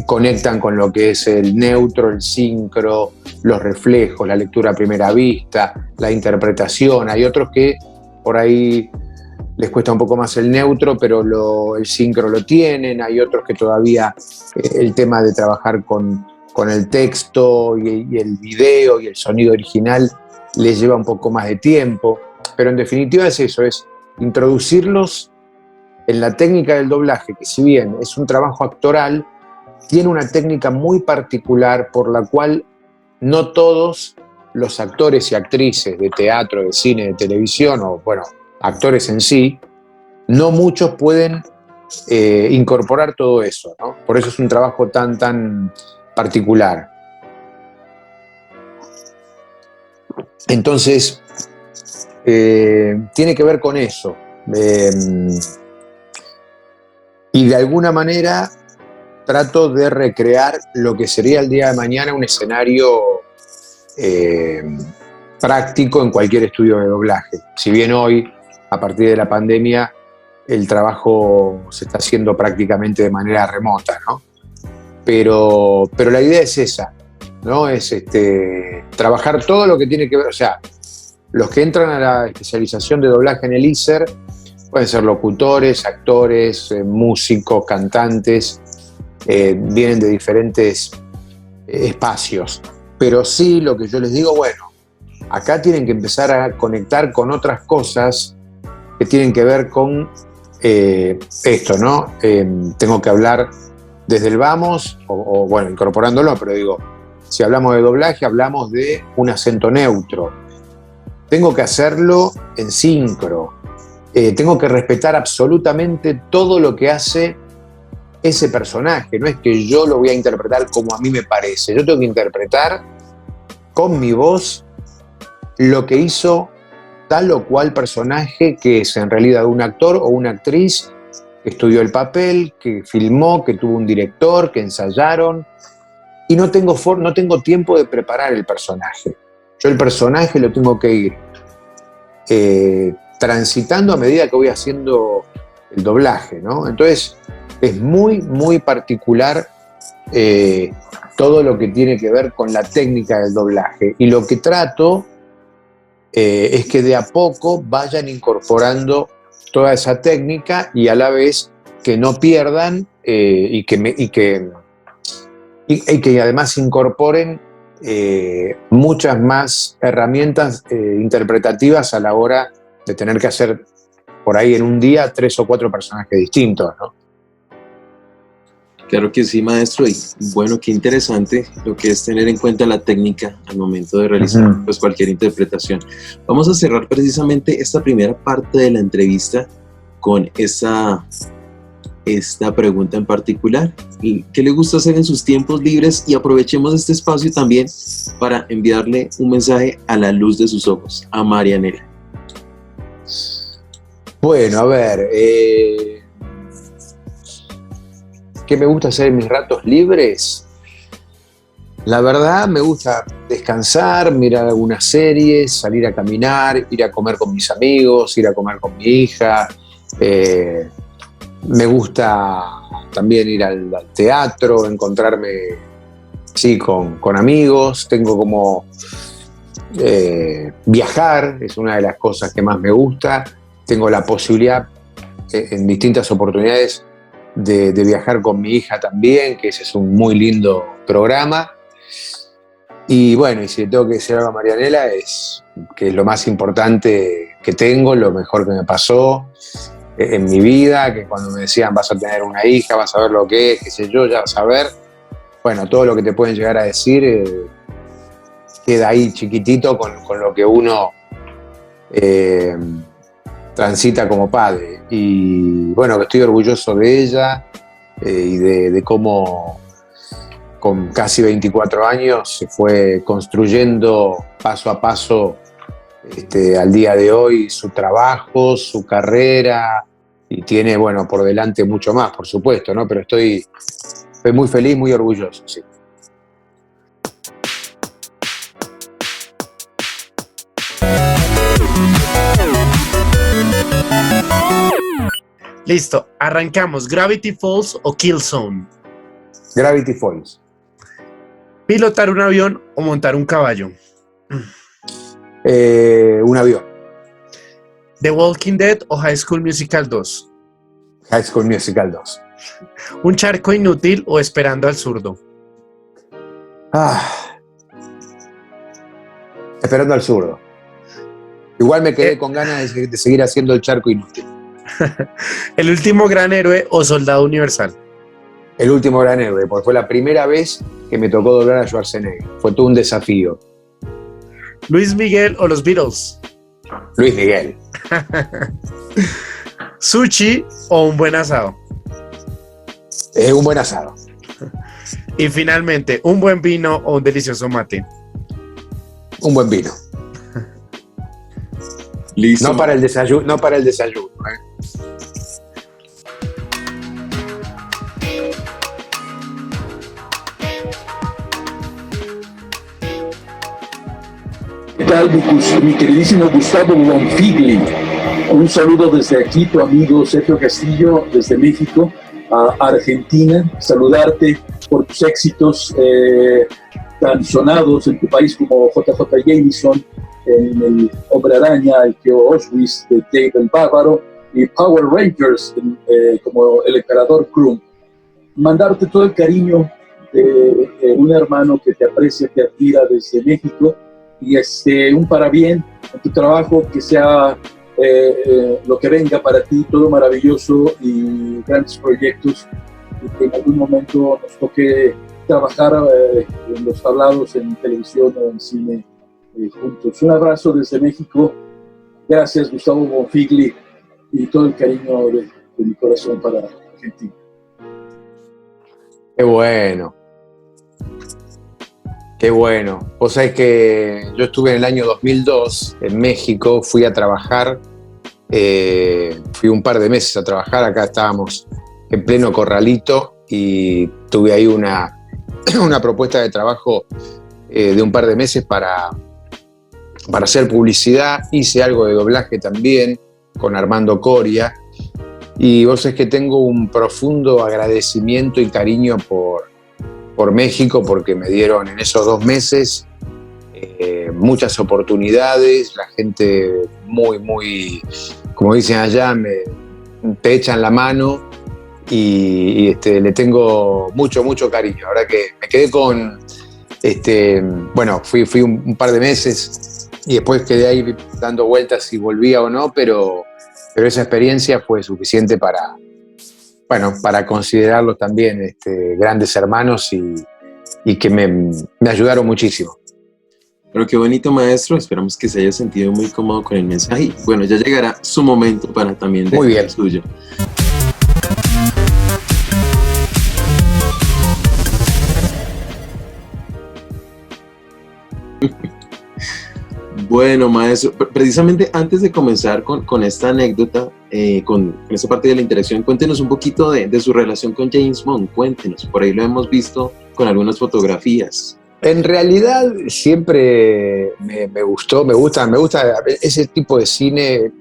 conectan con lo que es el neutro, el sincro, los reflejos, la lectura a primera vista, la interpretación. Hay otros que por ahí les cuesta un poco más el neutro, pero el sincro lo tienen. Hay otros que todavía el tema de trabajar con el texto y el video y el sonido original les lleva un poco más de tiempo. Pero en definitiva es eso, es introducirlos en la técnica del doblaje, que si bien es un trabajo actoral, tiene una técnica muy particular por la cual no todos los actores y actrices de teatro, de cine, de televisión, o bueno, actores en sí, no muchos pueden incorporar todo eso, ¿no? Por eso es un trabajo tan particular. Entonces, tiene que ver con eso. Y de alguna manera trato de recrear lo que sería el día de mañana un escenario práctico en cualquier estudio de doblaje. Si bien hoy, a partir de la pandemia, el trabajo se está haciendo prácticamente de manera remota, ¿no? Pero la idea es esa, ¿no? Es trabajar todo lo que tiene que ver, o sea, los que entran a la especialización de doblaje en el ISER pueden ser locutores, actores, músicos, cantantes, vienen de diferentes espacios. Pero sí, lo que yo les digo, bueno, acá tienen que empezar a conectar con otras cosas que tienen que ver con esto, ¿no? Tengo que hablar desde el vamos, o bueno, incorporándolo, pero digo, si hablamos de doblaje, hablamos de un acento neutro. Tengo que hacerlo en sincro. Tengo que respetar absolutamente todo lo que hace ese personaje. No es que yo lo voy a interpretar como a mí me parece. Yo tengo que interpretar con mi voz lo que hizo tal o cual personaje, que es en realidad un actor o una actriz que estudió el papel, que filmó, que tuvo un director, que ensayaron. Y no tengo tiempo de preparar el personaje. Yo el personaje lo tengo que ir transitando a medida que voy haciendo el doblaje, ¿no? Entonces es muy, muy particular todo lo que tiene que ver con la técnica del doblaje. Y lo que trato es que de a poco vayan incorporando toda esa técnica y a la vez que no pierdan y que además incorporen muchas más herramientas interpretativas a la hora de tener que hacer por ahí en un día 3 o 4 personajes distintos, ¿no? Claro que sí, maestro, y bueno, qué interesante lo que es tener en cuenta la técnica al momento de realizar pues, cualquier interpretación. Vamos a cerrar precisamente esta primera parte de la entrevista con esta pregunta en particular. ¿Qué le gusta hacer en sus tiempos libres? Y aprovechemos este espacio también para enviarle un mensaje a la luz de sus ojos, a Marianela. Bueno, a ver, ¿qué me gusta hacer en mis ratos libres? La verdad, me gusta descansar, mirar algunas series, salir a caminar, ir a comer con mis amigos, ir a comer con mi hija. Me gusta también ir al teatro, encontrarme sí, con amigos. Tengo como viajar, es una de las cosas que más me gusta. Tengo la posibilidad en distintas oportunidades de viajar con mi hija también, que ese es un muy lindo programa. Y bueno, y si le tengo que decir algo a Marianela, es que es lo más importante que tengo, lo mejor que me pasó en mi vida, que cuando me decían vas a tener una hija, vas a ver lo que es, qué sé yo, ya vas a ver. Bueno, todo lo que te pueden llegar a decir queda ahí chiquitito con lo que uno transita como padre. Y bueno, que estoy orgulloso de ella y de cómo con casi 24 años se fue construyendo paso a paso al día de hoy su trabajo, su carrera, y tiene, bueno, por delante mucho más, por supuesto, ¿no? Pero estoy muy feliz, muy orgulloso, sí. Listo, arrancamos. ¿Gravity Falls o Killzone? Gravity Falls. ¿Pilotar un avión o montar un caballo? Un avión. ¿The Walking Dead o High School Musical 2? High School Musical 2. ¿Un charco inútil o Esperando al zurdo? Esperando al zurdo. Igual me quedé con ganas de seguir haciendo el charco inútil. ¿El último gran héroe o Soldado Universal? El último gran héroe, porque fue la primera vez que me tocó doblar a Schwarzenegger. Fue todo un desafío. ¿Luis Miguel o los Beatles? Luis Miguel. ¿Sushi o un buen asado? Un buen asado. Y finalmente, ¿un buen vino o un delicioso mate? Un buen vino. Listo. No para el desayuno, no para el desayuno. tal, mi queridísimo Gustavo Bonfigli? Un saludo desde aquí, tu amigo Sergio Castillo, desde México a Argentina. Saludarte por tus éxitos tan sonados en tu país como JJ Jameson, en el Hombre Araña, el tío Auschwitz de Dave el Bárbaro, y Power Rangers como el emperador Krum. Mandarte todo el cariño de un hermano que te aprecia, te admira desde México, y un parabien en tu trabajo, que sea lo que venga para ti, todo maravilloso y grandes proyectos, y que en algún momento nos toque trabajar en los tablados, en televisión o en cine juntos. Un abrazo desde México. Gracias, Gustavo Bonfigli, y todo el cariño de mi corazón para Argentina. Qué bueno. Qué bueno. Vos sabés que yo estuve en el año 2002 en México, fui a trabajar, fui un par de meses a trabajar, acá estábamos en pleno corralito y tuve ahí una propuesta de trabajo de un par de meses para hacer publicidad. Hice algo de doblaje también con Armando Coria, y vos sabés que tengo un profundo agradecimiento y cariño por México, porque me dieron en esos 2 meses muchas oportunidades, la gente muy, como dicen allá, te echan la mano, y le tengo mucho cariño. Ahora que me quedé con, bueno, fui un par de meses y después quedé ahí dando vueltas si volvía o no, pero esa experiencia fue suficiente para considerarlos también grandes hermanos y que me ayudaron muchísimo. Pero qué bonito, maestro. Esperamos que se haya sentido muy cómodo con el mensaje. Y bueno, ya llegará su momento para también Muy bien. el suyo. Bueno, maestro, precisamente antes de comenzar con esta anécdota, con esta parte de la interacción, cuéntenos un poquito de su relación con James Bond. Cuéntenos, por ahí lo hemos visto con algunas fotografías. En realidad siempre me gusta ese tipo de cine,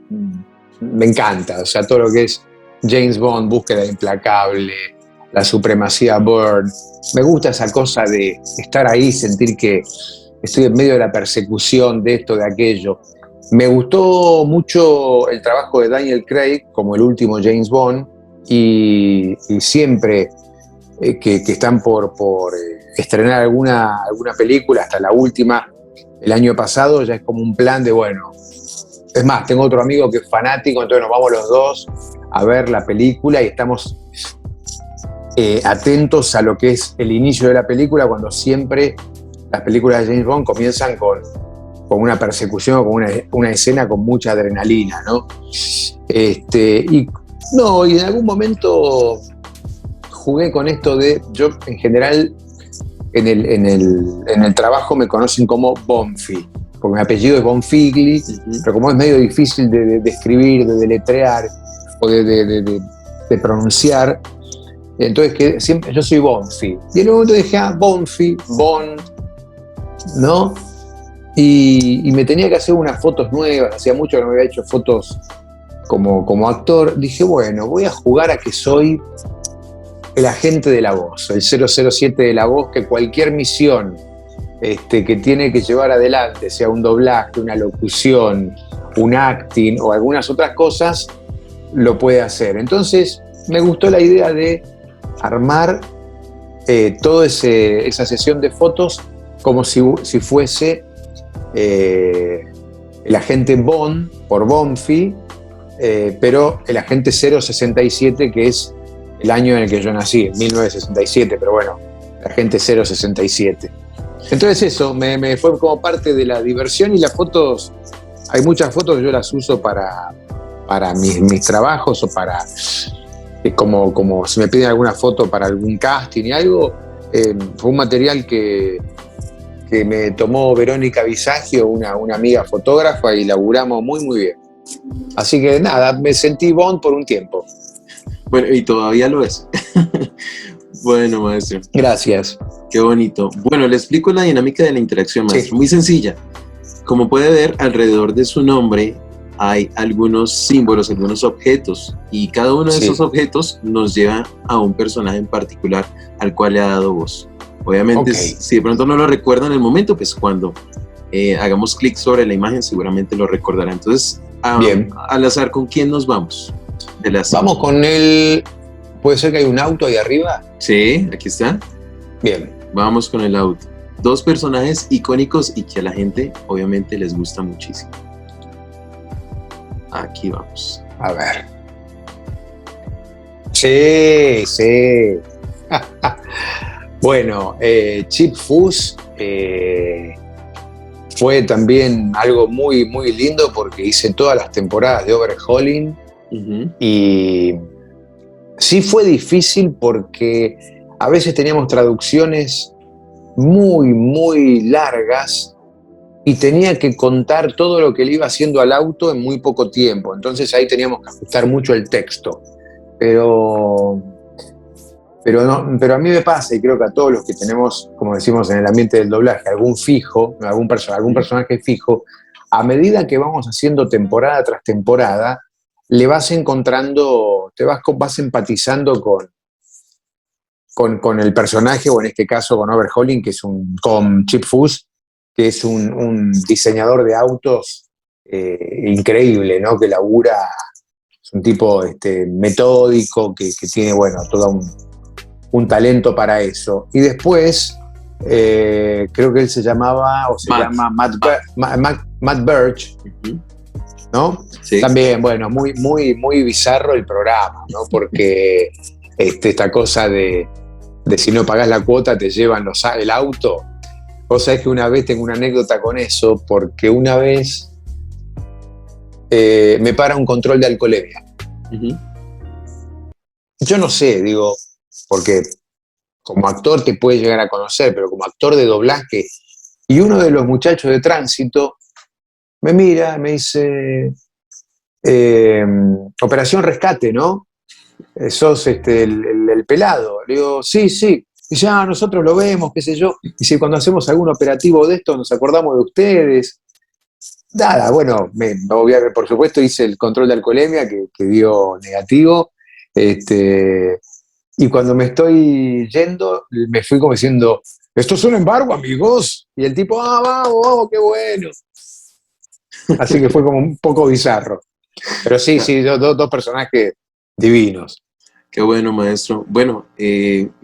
me encanta, o sea, todo lo que es James Bond, búsqueda implacable, la supremacía Bourne, me gusta esa cosa de estar ahí, sentir que estoy en medio de la persecución de esto, de aquello. Me gustó mucho el trabajo de Daniel Craig como el último James Bond, y siempre que están por estrenar alguna película, hasta la última, el año pasado, ya es como un plan de, bueno, es más, tengo otro amigo que es fanático, entonces nos vamos los dos a ver la película y estamos atentos a lo que es el inicio de la película, cuando siempre las películas de James Bond comienzan con una persecución, con una escena con mucha adrenalina, ¿no? Y en algún momento jugué con esto de, yo en general en el trabajo me conocen como Bonfi, porque mi apellido es Bonfigli, pero como es medio difícil de escribir, de deletrear o de pronunciar, entonces que siempre yo soy Bonfi. Y en un momento dije, Bonfi, Bond, ¿no? Y me tenía que hacer unas fotos nuevas, hacía mucho que no me había hecho fotos como actor. Dije, bueno, voy a jugar a que soy el agente de la voz, el 007 de la voz, que cualquier misión que tiene que llevar adelante, sea un doblaje, una locución, un acting o algunas otras cosas, lo puede hacer. Entonces me gustó la idea de armar toda esa sesión de fotos como si fuese el agente Bond por Bonfi, pero el agente 067, que es el año en el que yo nací, en 1967, pero bueno, la gente 067. Entonces eso, me fue como parte de la diversión, y las fotos, hay muchas fotos que yo las uso para mis trabajos, o para, como si me piden alguna foto para algún casting y algo. Fue un material que me tomó Verónica Visagio, una amiga fotógrafa, y laburamos muy bien. Así que nada, me sentí Bond por un tiempo. Bueno, y todavía lo es. Bueno, maestro. Gracias. Qué bonito. Bueno, le explico la dinámica de la interacción, maestro. Sí. Muy sencilla. Como puede ver, alrededor de su nombre hay algunos símbolos, algunos objetos, y cada uno de Sí. esos objetos nos lleva a un personaje en particular al cual le ha dado voz. Obviamente, Ok. si de pronto no lo recuerda en el momento, pues cuando hagamos clic sobre la imagen seguramente lo recordará. Entonces, Bien. al azar, ¿con quién nos vamos? De las... Vamos con el... ¿Puede ser que hay un auto ahí arriba? Sí, aquí está. Bien. Vamos con el auto. Dos personajes icónicos y que a la gente obviamente les gusta muchísimo. Aquí vamos. A ver. Sí, sí. Bueno, Chip Foose fue también algo muy, muy lindo porque hice todas las temporadas de Overhauling Ujú. y sí fue difícil porque a veces teníamos traducciones muy, muy largas y tenía que contar todo lo que le iba haciendo al auto en muy poco tiempo. Entonces ahí teníamos que ajustar mucho el texto. Pero a mí me pasa, y creo que a todos los que tenemos, como decimos en el ambiente del doblaje, algún fijo, algún personaje fijo, a medida que vamos haciendo temporada tras temporada, le vas encontrando, vas empatizando con el personaje, o en este caso con Overhauling, con Chip Foose, que es un diseñador de autos increíble, ¿no? Que labura, es un tipo metódico, que tiene, bueno, todo un talento para eso. Y después, creo que él se llamaba, o se Matt. llama Matt Birch, Ujú. ¿no? Sí. También, bueno, muy, muy, muy bizarro el programa, ¿no? Porque esta cosa de si no pagás la cuota te llevan el auto. Vos sabés que una vez tengo una anécdota con eso, porque una vez me para un control de alcoholemia. Ujú. Yo no sé, digo, porque como actor te puedes llegar a conocer, pero como actor de doblaje, y uno de los muchachos de tránsito me mira, me dice, Operación Rescate, ¿no? Sos el pelado. Le digo, sí, sí. Dice, nosotros lo vemos, qué sé yo. Dice, cuando hacemos algún operativo de esto, nos acordamos de ustedes. Nada, bueno, por supuesto hice el control de alcoholemia que dio negativo. Y cuando me estoy yendo, me fui como diciendo, esto es un embargo, amigos. Y el tipo, vamos, qué bueno. Así que fue como un poco bizarro. Pero sí, dos personajes divinos. Qué bueno, maestro. Bueno,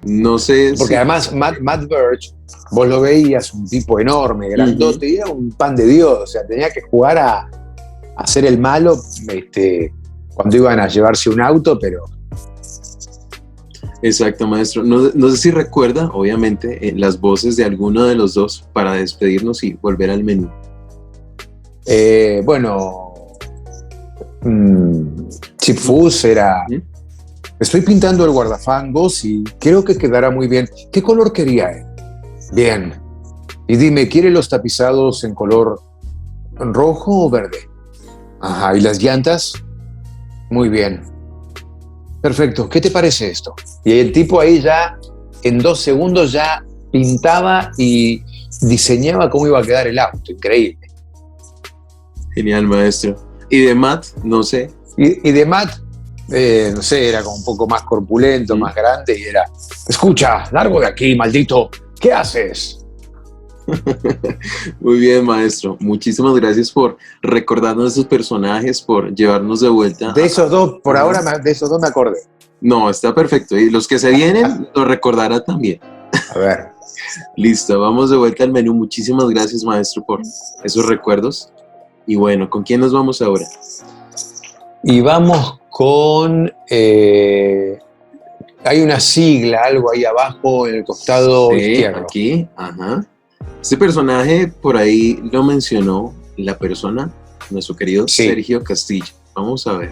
no sé Porque si... además Matt Birch, vos lo veías, un tipo enorme, grandote, y era un pan de Dios. O sea, tenía que jugar a ser el malo cuando iban a llevarse un auto, pero... Exacto, maestro. No sé si recuerda, obviamente, las voces de alguno de los dos para despedirnos y volver al menú. Chip Foose era... ¿Mm? Estoy pintando el guardafangos y creo que quedará muy bien. ¿Qué color quería él? Bien. Y dime, ¿quiere los tapizados en color rojo o verde? Ajá, ¿y las llantas? Muy bien. Perfecto, ¿qué te parece esto? Y el tipo ahí ya, en 2 segundos, ya pintaba y diseñaba cómo iba a quedar el auto. Increíble. Genial, maestro. Y de Matt, no sé. Y de Matt, no sé, era como un poco más corpulento, más grande, y era, escucha, largo de aquí, maldito, ¿qué haces? Muy bien, maestro. Muchísimas gracias por recordarnos esos personajes, por llevarnos de vuelta. De esos dos, por ahora, de esos dos me acordé. No, está perfecto. Y los que se vienen, lo recordará también. A ver. Listo, vamos de vuelta al menú. Muchísimas gracias, maestro, por esos recuerdos. Y bueno, ¿con quién nos vamos ahora? Y vamos con... hay una sigla, algo ahí abajo en el costado Sí, izquierdo. aquí, ajá. Este personaje por ahí lo mencionó la persona, nuestro querido Sí. Sergio Castillo. Vamos a ver.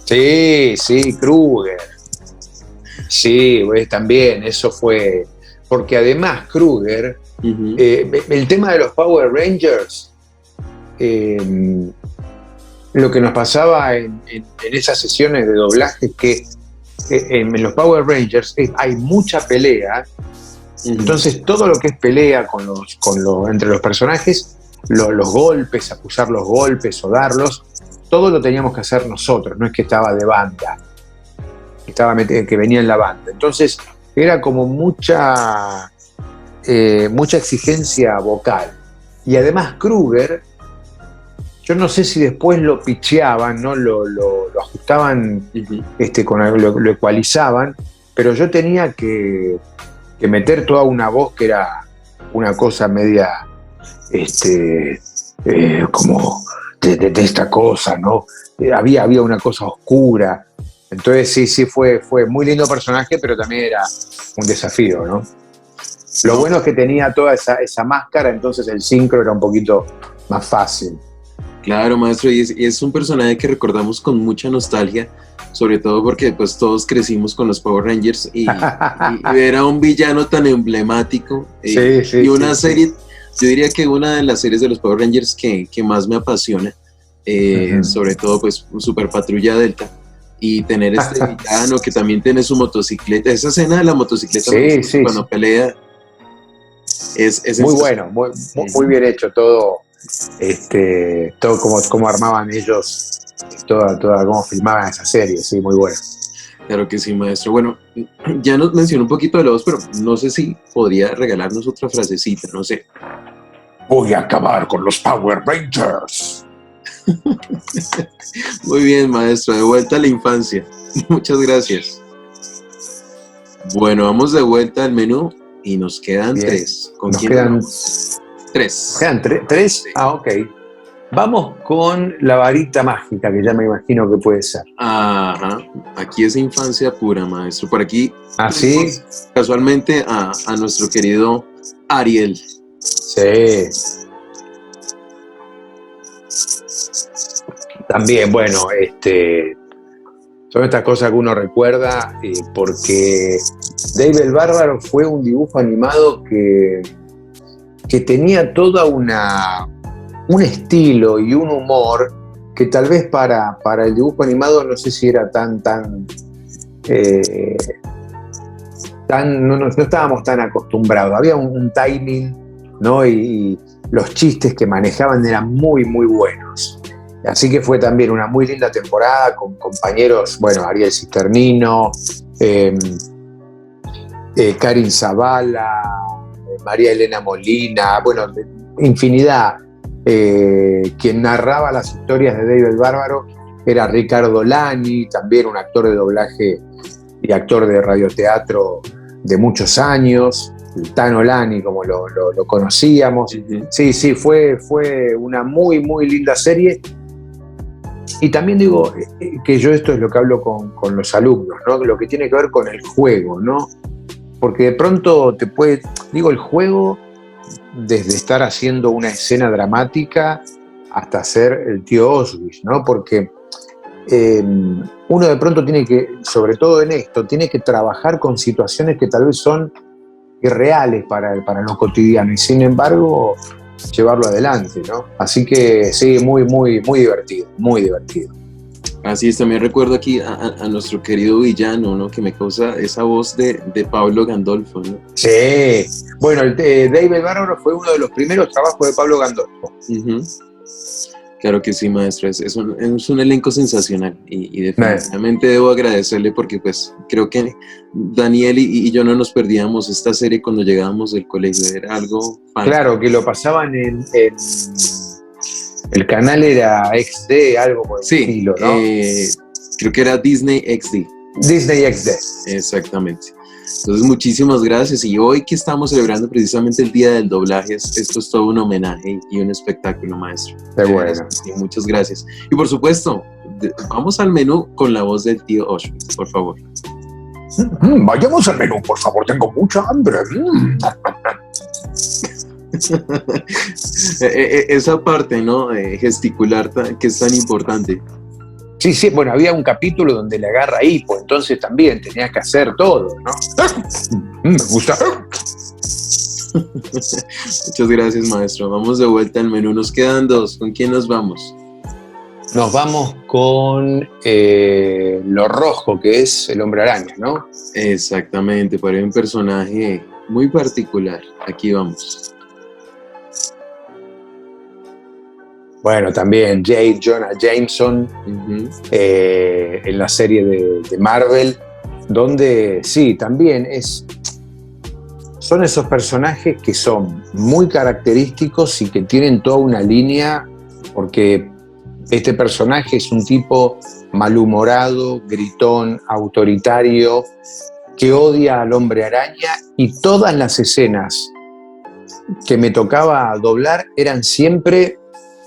Sí, Kruger. Sí, pues, también, eso fue... Porque además Kruger, Ujú. el tema de los Power Rangers, lo que nos pasaba en esas sesiones de doblaje es que en los Power Rangers hay mucha pelea Entonces todo lo que es pelea entre los personajes, los golpes, acusar los golpes o darlos, todo lo teníamos que hacer nosotros, no es que estaba de banda, que venía en la banda. Entonces era como mucha exigencia vocal. Y además Kruger, yo no sé si después lo pitcheaban, ¿no? Lo ajustaban, lo ecualizaban, pero yo tenía que meter toda una voz que era una cosa media, como de esta cosa, ¿no? Había una cosa oscura. Entonces sí, fue muy lindo personaje, pero también era un desafío, ¿no? Lo bueno es que tenía toda esa máscara, entonces el sincro era un poquito más fácil. Claro, maestro, y es un personaje que recordamos con mucha nostalgia, sobre todo porque pues todos crecimos con los Power Rangers y ver a un villano tan emblemático y una serie, yo diría que una de las series de los Power Rangers que más me apasiona, sobre todo pues Super Patrulla Delta, y tener este villano que también tiene su motocicleta, esa escena de la motocicleta cuando pelea es muy bueno, muy bien hecho todo. Todo como armaban ellos, toda cómo filmaban esa serie, sí, muy bueno. Claro que sí, maestro. Bueno, ya nos mencionó un poquito de la voz, pero no sé si podría regalarnos otra frasecita, no sé. Voy a acabar con los Power Rangers. Muy bien, maestro, de vuelta a la infancia. Muchas gracias. Bueno, vamos de vuelta al menú y nos quedan bien. 3. ¿Con nos quién quedan vamos? 3. ¿Quedan 3? Sí. Ah, ok. Vamos con la varita mágica, que ya me imagino que puede ser. Ajá, aquí es infancia pura, maestro. Por aquí, sí, casualmente a nuestro querido Ariel. Sí. También, bueno, son estas cosas que uno recuerda, porque Dave el Bárbaro fue un dibujo animado que tenía toda un estilo y un humor que tal vez para el dibujo animado no sé si era no estábamos tan acostumbrados. Había un timing, ¿no? Y los chistes que manejaban eran muy, muy buenos. Así que fue también una muy linda temporada con compañeros, bueno, Ariel Cisternino, Karin Zavala, María Elena Molina, bueno, infinidad. Quien narraba las historias de Dave el Bárbaro era Ricardo Lani, también un actor de doblaje y actor de radioteatro de muchos años, el Tano Lani, como lo conocíamos. Sí, fue una muy, muy linda serie. Y también digo que yo esto es lo que hablo con los alumnos, ¿no? Lo que tiene que ver con el juego, ¿no? Porque de pronto el juego, desde estar haciendo una escena dramática hasta ser el tío Auschwitz, ¿no? Porque uno de pronto tiene que, sobre todo en esto, tiene que trabajar con situaciones que tal vez son irreales para lo cotidiano y sin embargo llevarlo adelante, ¿no? Así que sí, muy, muy, muy divertido, muy divertido. Así es, también recuerdo aquí a nuestro querido villano, ¿no? Que me causa esa voz de Pablo Gandolfo, ¿no? Sí, bueno, Dave el Bárbaro fue uno de los primeros trabajos de Pablo Gandolfo. Claro que sí, maestro, es un elenco sensacional y definitivamente debo agradecerle porque pues creo que Daniel y yo no nos perdíamos esta serie cuando llegábamos del colegio, era algo fantástico. Claro, que lo pasaban en el canal era XD, algo por el estilo, ¿no? Creo que era Disney XD. Disney XD. Exactamente. Entonces, muchísimas gracias. Y hoy que estamos celebrando precisamente el Día del Doblaje, esto es todo un homenaje y un espectáculo, maestro. Qué bueno. Sí, muchas gracias. Y por supuesto, vamos al menú con la voz del tío Auschwitz, por favor. Vayamos al menú, por favor, tengo mucha hambre. Esa parte, ¿no? Gesticular que es tan importante. Sí, bueno, había un capítulo donde le agarra hipo, entonces también tenías que hacer todo, ¿no? Me gusta. Muchas gracias, maestro. Vamos de vuelta al menú. Nos quedan 2. ¿Con quién nos vamos? Nos vamos con lo rojo, que es el Hombre Araña, ¿no? Exactamente. Por ahí un personaje muy particular. Aquí vamos. Bueno, también J. Jonah Jameson Ujú. en la serie de Marvel, donde sí, también son esos personajes que son muy característicos y que tienen toda una línea, porque este personaje es un tipo malhumorado, gritón, autoritario, que odia al Hombre Araña, y todas las escenas que me tocaba doblar eran siempre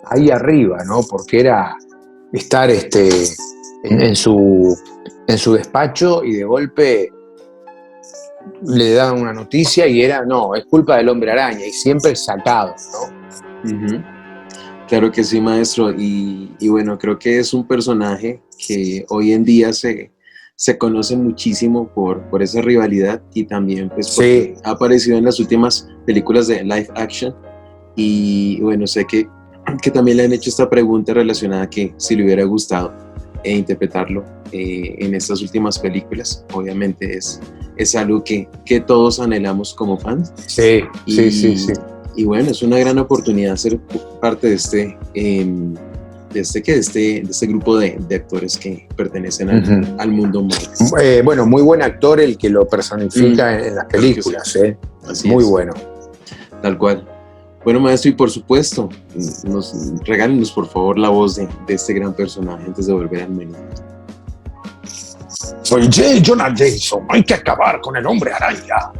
ahí arriba, ¿no? Porque era estar en su despacho y de golpe le daban una noticia y era, no, es culpa del Hombre Araña, y siempre sacado, ¿no? Ujú. Claro que sí, maestro. Y bueno, creo que es un personaje que hoy en día se conoce muchísimo por esa rivalidad, y también pues porque Sí. ha aparecido en las últimas películas de live action. Y bueno, sé que también le han hecho esta pregunta relacionada a que si le hubiera gustado interpretarlo en estas últimas películas. Obviamente es algo que todos anhelamos como fans. Sí, Y, sí. y bueno, es una gran oportunidad ser parte de este grupo de actores que pertenecen Ujú. al mundo Marvel. Bueno, muy buen actor el que lo personifica en las películas, Así muy es, bueno. tal cual. Bueno, maestro, y por supuesto, regálenos por favor la voz de este gran personaje antes de volver al menú. Soy J. Jonah Jameson. Hay que acabar con el Hombre Araña.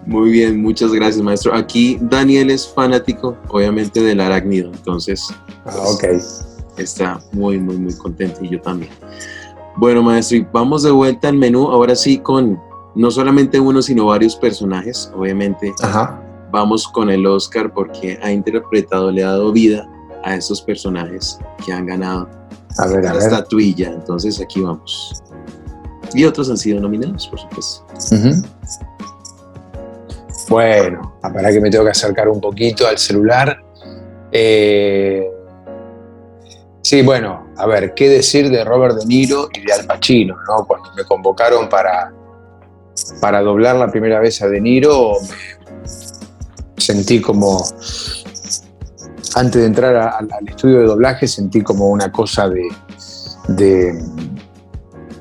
Muy bien, muchas gracias, maestro. Aquí Daniel es fanático, obviamente, del arácnido, entonces Ok. está muy, muy, muy contento, y yo también. Bueno, maestro, y vamos de vuelta al menú, ahora sí, con no solamente uno, sino varios personajes. Obviamente, Ajá. vamos con el Oscar porque ha interpretado, le ha dado vida a esos personajes que han ganado A ver, la estatuilla. Entonces, aquí vamos. Y otros han sido nominados, por supuesto. Ujú. Bueno, para que me tengo que acercar un poquito al celular. Sí, bueno, a ver, ¿qué decir de Robert De Niro y de Al Pacino, ¿no? Cuando me convocaron para doblar la primera vez a De Niro, me sentí como, antes de entrar al estudio de doblaje, sentí como una cosa de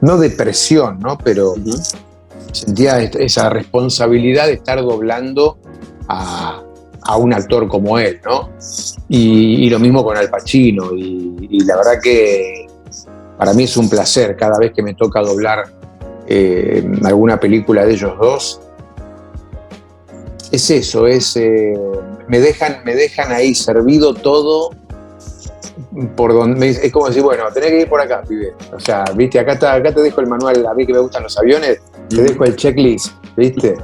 no de presión, ¿no? Pero Ujú. sentía esa responsabilidad de estar doblando a un actor como él, ¿no? Y lo mismo con Al Pacino, y la verdad que para mí es un placer cada vez que me toca doblar alguna película de ellos dos. Es eso, me dejan ahí servido todo por donde es como decir, bueno, tenés que ir por acá, pibe. O sea, viste, acá te dejo el manual, a mí que me gustan los aviones, te dejo el checklist, viste,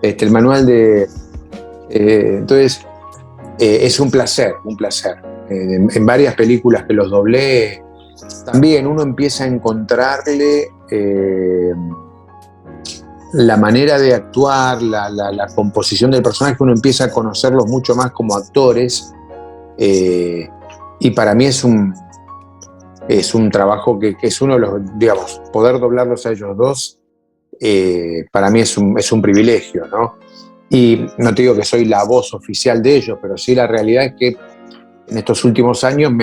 el manual de entonces es un placer. En varias películas que los doblé, también uno empieza a encontrarle la manera de actuar, la composición del personaje, uno empieza a conocerlos mucho más como actores, y para mí es un trabajo que es uno de los, digamos, poder doblarlos a ellos dos, para mí es un privilegio, ¿no? Y no te digo que soy la voz oficial de ellos, pero sí la realidad es que en estos últimos años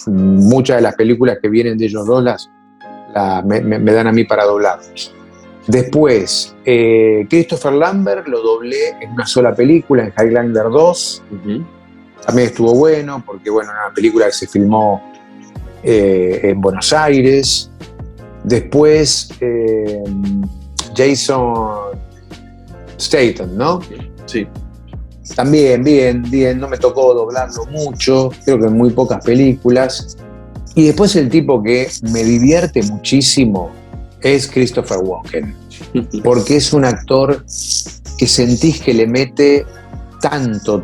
muchas de las películas que vienen de ellos dos me dan a mí para doblarlos. Después, Christopher Lambert lo doblé en una sola película, en Highlander 2. Ujú. También estuvo bueno, porque bueno, era una película que se filmó en Buenos Aires. Después, Jason Statham, ¿no? Sí. También bien, no me tocó doblarlo mucho, creo que en muy pocas películas. Y después el tipo que me divierte muchísimo es Christopher Walken, porque es un actor que sentís que le mete tanto,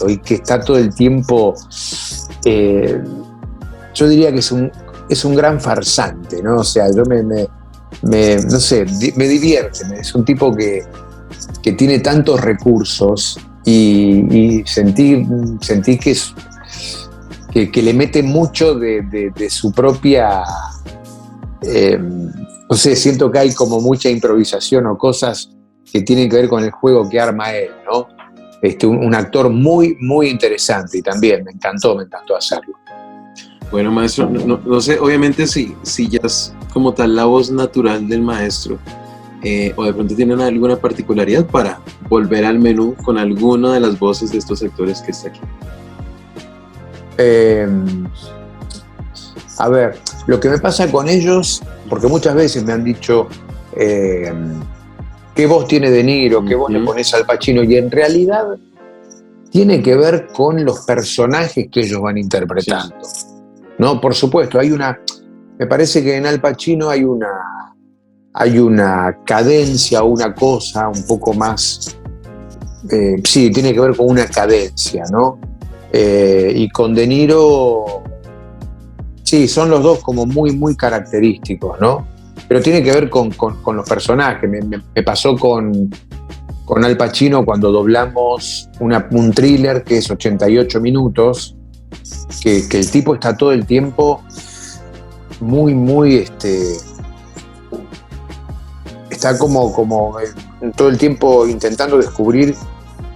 y que está todo el tiempo, yo diría que es un gran farsante, ¿no? O sea, yo no sé, me divierte, es un tipo que tiene tantos recursos, y sentí que le mete mucho de su propia no sé, siento que hay como mucha improvisación o cosas que tienen que ver con el juego que arma él, ¿no? Un actor muy, muy interesante y también me encantó hacerlo. Bueno, maestro, no sé, obviamente si ya es como tal la voz natural del maestro, o de pronto tienen alguna particularidad para volver al menú con alguna de las voces de estos actores que está aquí. A ver, lo que me pasa con ellos, porque muchas veces me han dicho qué voz tiene De Niro, qué voz le pones al Pacino, y en realidad tiene que ver con los personajes que ellos van interpretando. Sí. ¿No? Por supuesto, me parece que en Al Pacino hay una cadencia, una cosa un poco más, sí, tiene que ver con una cadencia, ¿no? Y con De Niro, sí, son los dos como muy, muy característicos, ¿no? Pero tiene que ver con los personajes. Me pasó con Al Pacino cuando doblamos un thriller que es 88 minutos, que el tipo está todo el tiempo muy, muy, está como todo el tiempo intentando descubrir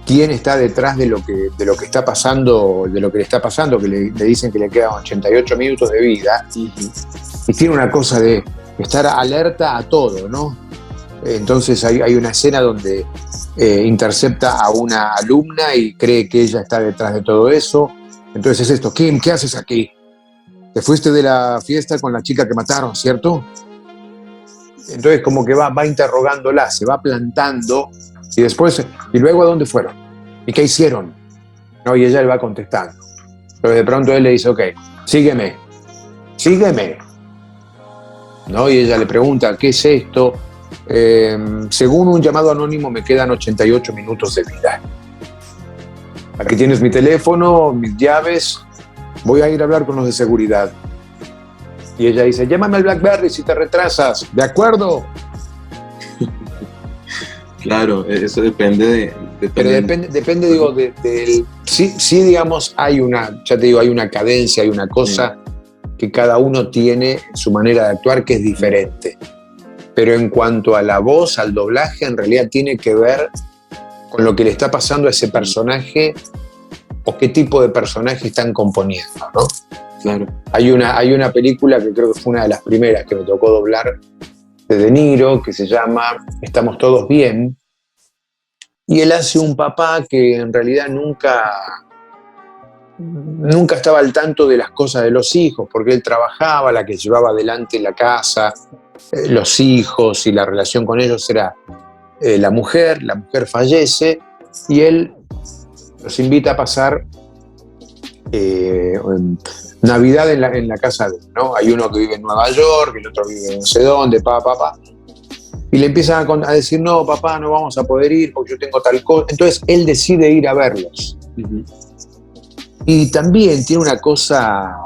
quién está detrás de lo que está pasando, de lo que le está pasando, que le dicen que le quedan 88 minutos de vida, y tiene una cosa de estar alerta a todo, ¿no? Entonces hay una escena donde intercepta a una alumna y cree que ella está detrás de todo eso. Entonces es esto: Kim, ¿qué haces aquí? Te fuiste de la fiesta con la chica que mataron, ¿cierto? Entonces como que va interrogándola, se va plantando, y después, ¿y luego a dónde fueron? ¿Y qué hicieron? No, y ella le va contestando. Pero de pronto él le dice: ok, sígueme. ¿No? Y ella le pregunta: ¿qué es esto? Según un llamado anónimo me quedan 88 minutos de vida. Aquí tienes mi teléfono, mis llaves, voy a ir a hablar con los de seguridad. Y ella dice: llámame al BlackBerry si te retrasas. ¿De acuerdo? Claro, eso depende Pero depende, digo, sí, digamos, hay una cadencia, hay una cosa que cada uno tiene su manera de actuar que es diferente. Pero en cuanto a la voz, al doblaje, en realidad tiene que ver con lo que le está pasando a ese personaje o qué tipo de personaje están componiendo, ¿no? Claro. Hay una película que creo que fue una de las primeras que me tocó doblar, de Niro, que se llama Estamos todos bien, y él hace un papá que en realidad nunca estaba al tanto de las cosas de los hijos, porque él trabajaba, la que llevaba adelante la casa, los hijos y la relación con ellos era la mujer fallece y él los invita a pasar Navidad en la casa de él, ¿no? Hay uno que vive en Nueva York, el otro vive en no sé dónde, y le empiezan a decir: no, papá, no vamos a poder ir porque yo tengo tal cosa. Entonces él decide ir a verlos. Y también tiene una cosa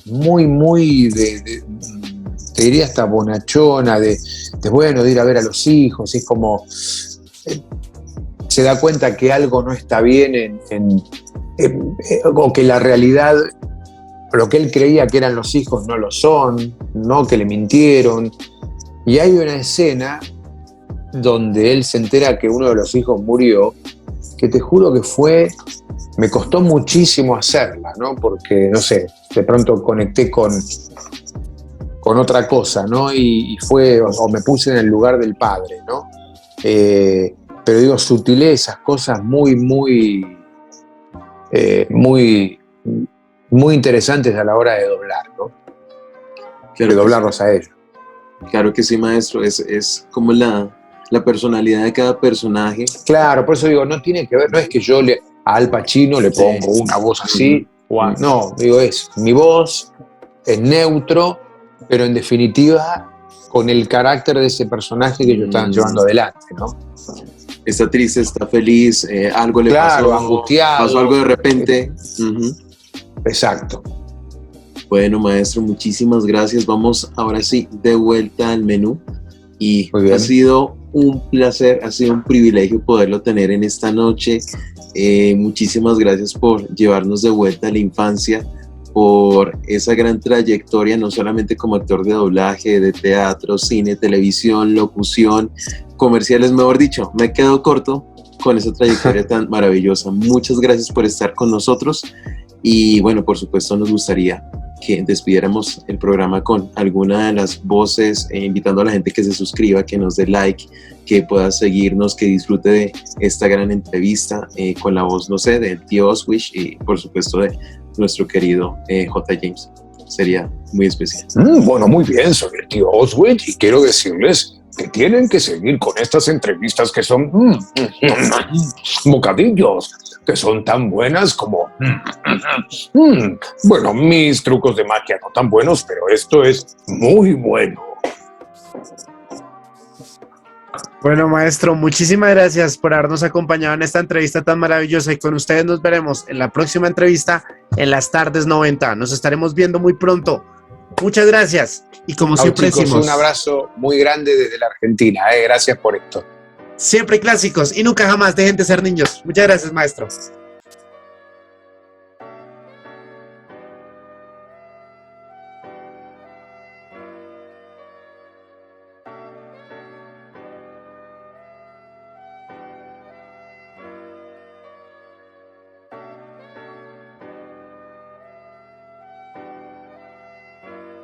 muy, muy te diría hasta bonachona, de ir a ver a los hijos. Es como se da cuenta que algo no está bien o que la realidad, lo que él creía que eran los hijos no lo son, ¿no? Que le mintieron. Y hay una escena donde él se entera que uno de los hijos murió, que te juro que me costó muchísimo hacerla, ¿no? Porque, no sé, de pronto conecté con otra cosa, ¿no? Y fue, o me puse en el lugar del padre, ¿no? Pero digo, sutilezas, cosas muy, muy, muy, muy interesantes a la hora de doblar, ¿no? De doblarlos a ellos. Claro que sí, maestro, es como la personalidad de cada personaje. Claro, por eso digo, no tiene que ver, no es que yo a Al Pacino le pongo una voz así, no, digo, es mi voz, es neutro, pero en definitiva con el carácter de ese personaje que ellos estaban llevando adelante, ¿no? Está triste, está feliz, algo le pasó, angustiado, pasó algo de repente. Exacto. Bueno, maestro, muchísimas gracias. Vamos ahora sí de vuelta al menú. Y ha sido un placer, ha sido un privilegio poderlo tener en esta noche. Muchísimas gracias por llevarnos de vuelta a la infancia, por esa gran trayectoria, no solamente como actor de doblaje, de teatro, cine, televisión, locución, comerciales, mejor dicho, me quedo corto con esa trayectoria tan maravillosa. Muchas gracias por estar con nosotros y bueno, por supuesto nos gustaría que despidiéramos el programa con alguna de las voces, invitando a la gente que se suscriba, que nos dé like, que pueda seguirnos, que disfrute de esta gran entrevista con la voz, no sé, del tío Oswish y por supuesto de nuestro querido J. James. Sería muy especial. Bueno, muy bien, soy el tío Oswald y quiero decirles que tienen que seguir con estas entrevistas que son bocadillos, que son tan buenas como... Bueno, mis trucos de magia no tan buenos, pero esto es muy bueno. Bueno, maestro, muchísimas gracias por habernos acompañado en esta entrevista tan maravillosa y con ustedes nos veremos en la próxima entrevista en las tardes 90. Nos estaremos viendo muy pronto. Muchas gracias. Y como siempre chicos, decimos, un abrazo muy grande desde la Argentina. Gracias por esto. siempre clásicos y nunca jamás dejen de ser niños. Muchas gracias, maestro.